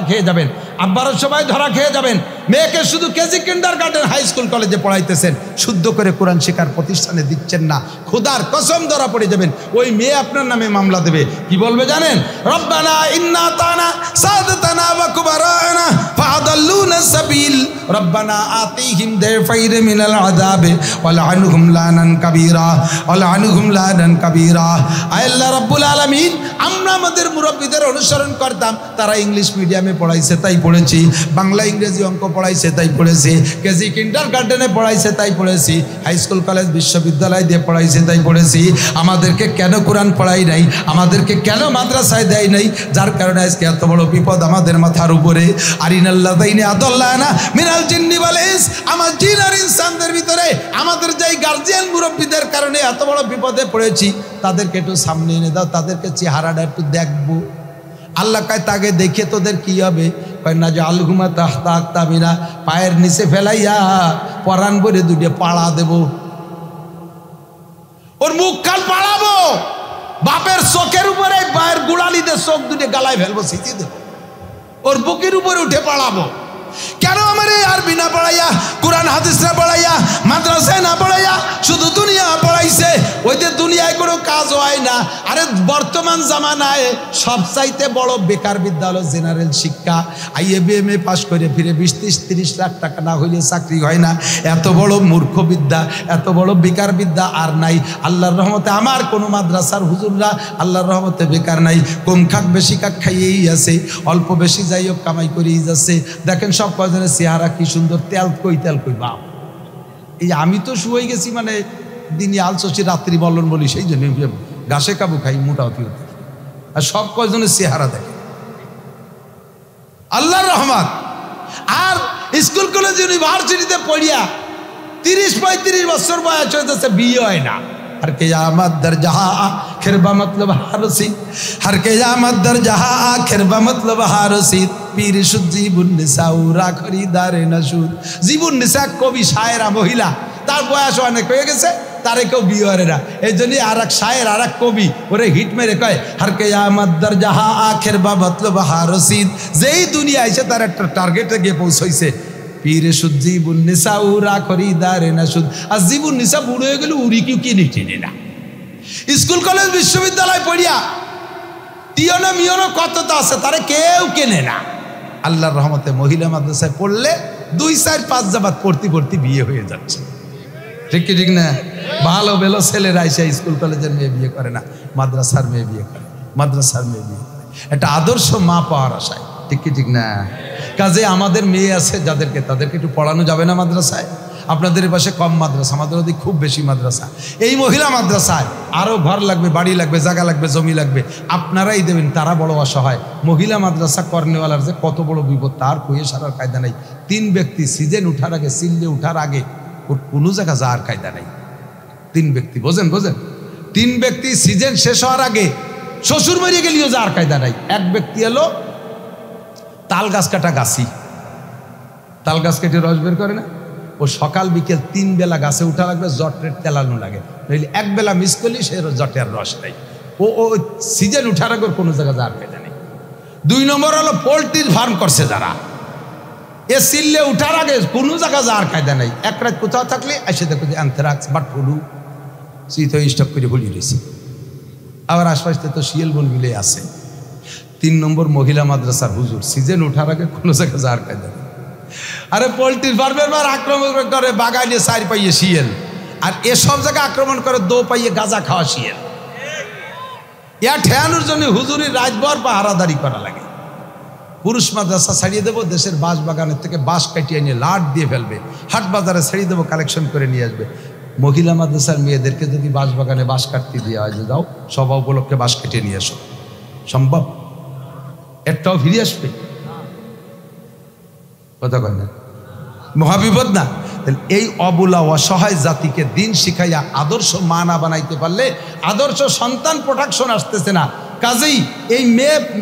খেয়ে যাবেন। মেয়েকে শুধু কেজি কিন্ডারগার্টেন হাই স্কুল কলেজে পড়াইতেছেন, শুদ্ধ করে কোরআন শেখার প্রতিষ্ঠানে দিচ্ছেন না, খোদার কসম ধরা পড়ে যাবেন। ওই মেয়ে আপনার নামে মামলা দেবে। কি বলবে জানেন? রব্বানা ইন্না তানা সাদাতানা ওয়া কুবারানা ফাআদাল্লুনা সাবিল রব্বানা আতিহিম দাইফাইর মিনাল আযাবে ওয়ালআনহুম লানান কাবীরা। আল্লাহ রাব্বুল আলামিন, আমরা আমাদের মুরব্বিদের অনুসরণ করতাম, তারা ইংলিশ মিডিয়ামে পড়াইছে তাই পড়েছি, বাংলা ইংরেজি অঙ্ক পড়াইছে তাই পড়েছি, কেজি কিন্ডারগার্টেনে পড়াইছে তাই পড়েছি, হাই স্কুল কলেজ বিশ্ববিদ্যালয় দিয়ে পড়াইছে তাই পড়েছি। আমাদেরকে কেন কোরআন পড়াই নাই? আমাদেরকে কেন মাদ্রাসায় দেয় নাই? যার কারণে আজকে এত বড় বিপদ আমাদের মাথার উপরে। আরিনাল্লাযাইনি আদাল্লানা মিনাল জিন্নি ওয়াল ইনস, আমার জিন আর ইনসানদের ভিতরে আমাদের যেই গার্জিয়ান মুরব্বিদের কারণে এত বড় বিপদে পড়েছি, তাদেরকে একটু সামনে এনে দাও, তাদেরকে চেহারাটা একটু দেখবো। আল্লাহ কয় তাকে দেখে তোদের কি হবে? কয় না যে আলহুমা তাহতা আক্তামিনা, পায়ের নিচে ফেলাইয়া পরান ভরে দুটো পাড়া দেব, ওর মুখ কান পাড়াবো, বাপের চোখের উপরে পায়ের গুড়ালি দিয়ে চোখ দুটো গালায় ফেলবো, সিঁচি দেবো, ওর বুকের উপরে উঠে পাড়াবো। কেন আমার এই আরবি না পড়াইয়া, কোরআন হাদিস না পড়াইয়া, মাদ্রাসায় না পড়াইয়া শুধু দুনিয়া পড়াইছে? ওই যে দুনিয়া দুনিয়ায় কোনো কাজ হয় না। আরে বর্তমান জামানায় সবচাইতে বড় বেকার বিদ্যা হলো জেনারেল শিক্ষা। আইএ বিএমএ পাশ করে ফিরে 20-30 লাখ টাকা না হইলে চাকরি হয় না। এত বড় মূর্খ বিদ্যা, এত বড় বেকার বিদ্যা আর নাই। আল্লাহর রহমতে আমার কোনো মাদ্রাসার হুজুররা আল্লাহর রহমতে বেকার নাই। কম খাক বেশি খাক খাইয়েই আছে, অল্প বেশি যাই হোক কামাই করেই যাচ্ছে। দেখেন সব কয়জনের চেহারা কি সুন্দর, তেল কই বাপ। এই আমি তো শুয়ে গেছি, মানে দিনই আলসি রাত্রি বলন বলি, সেই জন্য ঘাসে কাবু খাই, মোটামুটি হতে। আর সব কয়জনের চেহারা দেখে আল্লাহর রহমত। আর স্কুল কলেজ ইউনিভার্সিটিতে পড়িয়া 30-35 বছর বয়স হয়েছে, বিয়ে হয় না। हर क़यामत दर जहाँ आखिर बा मतलब हारसी, हर क़यामत दर जहाँ आखिर बा मतलब हारसी। पीर शुद्ध जीबुन निसा उरा खरीदारे नशुद। जीबुन निसा कवि शायरा महिला, তার বয়স অনেক হয়ে গেছে, তারে কেউ বিয়ে করে না। এই জন্যই আর এক শায়ের আর এক কবি ওরে হিট মেরে কয়, हर क़यामत दर जहाँ आखिर बा मतलब हारसीद। যেই দুনিয়া আইছে তার একটা টার্গেটে গিয়ে পৌঁছাইছে। পীরে সুদ জীবন নিসা উরা খরিদারে না সুদ। আর জীবন নিসা বুড়ো হয়ে গেলে উড়ি কেউ কিনে টেনে না। স্কুল কলেজ বিশ্ববিদ্যালয় পড়িয়া টিয়নো মিয়নো কত তো আছে, তারে কেউ কেনে না। আল্লাহর রহমতে মহিলা মাদ্রাসায় পড়লে 2-4-5 জামাত পড়তে বিয়ে হয়ে যাচ্ছে। ঠিক কি ঠিক না? ভালো বেলো ছেলেরা এসে স্কুল কলেজের মেয়ে বিয়ে করে না, মাদ্রাসার মেয়ে বিয়ে করে, মাদ্রাসার মেয়ে বিয়ে করে। একটা আদর্শ মা পাওয়ার আশায়। ঠিক কি ঠিক না? কাজে আমাদের মেয়ে আছে যাদেরকে, তাদেরকে একটু পড়ানো যাবে না মাদ্রাসায়? আপনাদের পাশে কম মাদ্রাসা, আমাদের ওদিকে খুব বেশি মাদ্রাসা। এই মহিলা মাদ্রাসায় আরও ঘর লাগবে, বাড়ি লাগবে, জায়গা লাগবে, জমি লাগবে, আপনারাই দেবেন। তারা বড় অসহায়। মহিলা মাদ্রাসা করনেওয়ালার যে কত বড় বিপদ তার কইয়ে সারার কায়দা নাই। 3 ব্যক্তি সিজন উঠার আগে, সিল্লে উঠার আগে ওর কোনো জায়গা যাওয়ার কায়দা নাই। 3 ব্যক্তি, বোঝেন 3 ব্যক্তি সিজন শেষ হওয়ার আগে শ্বশুর মরিয়ে গেলেও যাওয়ার কায়দা নাই। এক ব্যক্তি এলো তাল গাছ কাটা গাছি, তাল গাছ কেটে রস বের করে না, ও সকাল বিকেল 3 বেলা গাছে উঠা লাগবে, জটের তেলানো লাগে, নইলে 1 বেলা মিস করলে সে জটের রস নেই। ও সিজন উঠার আগে কোনো জায়গা যাওয়ার কায়দা নেই। 2 নম্বর হলো পোলট্রির ফার্ম করছে যারা, এ সিল্লে উঠার আগে কোনো জায়গা যাওয়ার কায়দা নেই। এক রাত কোথাও থাকলে এসে দেখো যে অ্যানথ্রাক্স বাট ফলু শীত হয়ে স্টক করে ভুলিয়ে রয়েছে। আবার আশপাশে তো শিয়াল বনগুলি আছে। 3 নম্বর মহিলা মাদ্রাসার হুজুর, সিজন উঠার আগে কোনো জায়গায় যাওয়ার কায়দা নেই। আরে পোলট্রির ফার্মের বার আক্রমণ করে বাগাইলে 4 পাইয়ে শিয়াল, আর এসব জায়গায় আক্রমণ করে 2 পাইয়ে গাঁজা খাওয়া শিয়াল। ইয়া ঠেয়ানোর জন্য হুজুরের রাতভর পাহারাদারি করা লাগে। পুরুষ মাদ্রাসা ছাড়িয়ে দেবো, দেশের বাঁশ বাগানের থেকে বাঁশ কাটিয়ে নিয়ে লাট দিয়ে ফেলবে, হাট বাজারে ছাড়িয়ে দেবো, কালেকশন করে নিয়ে আসবে। মহিলা মাদ্রাসার মেয়েদেরকে যদি বাঁশ বাগানে বাঁশ কাটতে দেওয়া হয়, যে যাও সভা উপলক্ষে বাঁশ কেটে নিয়ে এসো, সম্ভব? একটাও ফিরে আসবে? কথা কয় না? মহাবিপদ না? তাহলে এই অবলা অসহায় জাতিকে দিন শিখাইয়া আদর্শ মা না বানাইতে পারলে আদর্শ সন্তান প্রোডাকশন আসতেছে না। কাজেই এই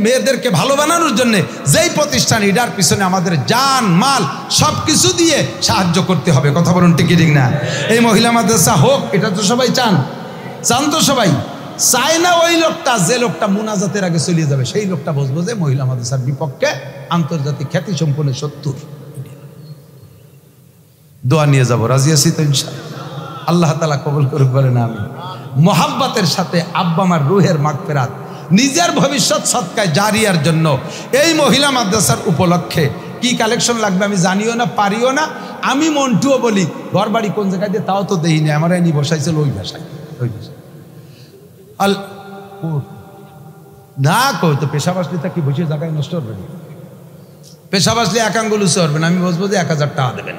মেয়েদেরকে ভালো বানানোর জন্য যেই প্রতিষ্ঠান, এটার পিছনে আমাদের জান মাল সব কিছু দিয়ে সাহায্য করতে হবে। কথা বলুন ঠিক ঠিক না? এই মহিলা মাদ্রাসা হোক, এটা তো সবাই চান তো সবাই চায় না। ওই লোকটা, যে লোকটা মুনাজাতের আগে চলে যাবে, সেই লোকটা বুঝবো যে মহিলা মাদ্রাসার বিপক্ষে আন্তর্জাতিক খ্যাতি সম্পন্ন 70। দোয়া নিয়ে যাবো, রাজি আছি তো ইনশাআল্লাহ? আল্লাহ তাআলা কবুল করুক, বলেন আমি। মোহাব্বতের সাথে আব্বা আমার রুহের মাগফিরাত, নিজের ভবিষ্যৎ সদকায় জারিয়ার জন্য এই মহিলা মাদ্রাসার উপলক্ষে কি কালেকশন লাগবে আমি জানিও না, পারিও না। আমি মন্টুও বলি ঘর বাড়ি কোন জায়গায় দিয়ে তাও তো দেই না, আমার এনি বসাইছিল ওই ভাষায় না কো তো। পেশা বাসলি তা কি বসে জায়গায় নষ্ট করবে? পেশা বাসলি 1 আঙ্গুল উঁচু করবেন, আমি বসবো যে 1000 টাকা দেবেন।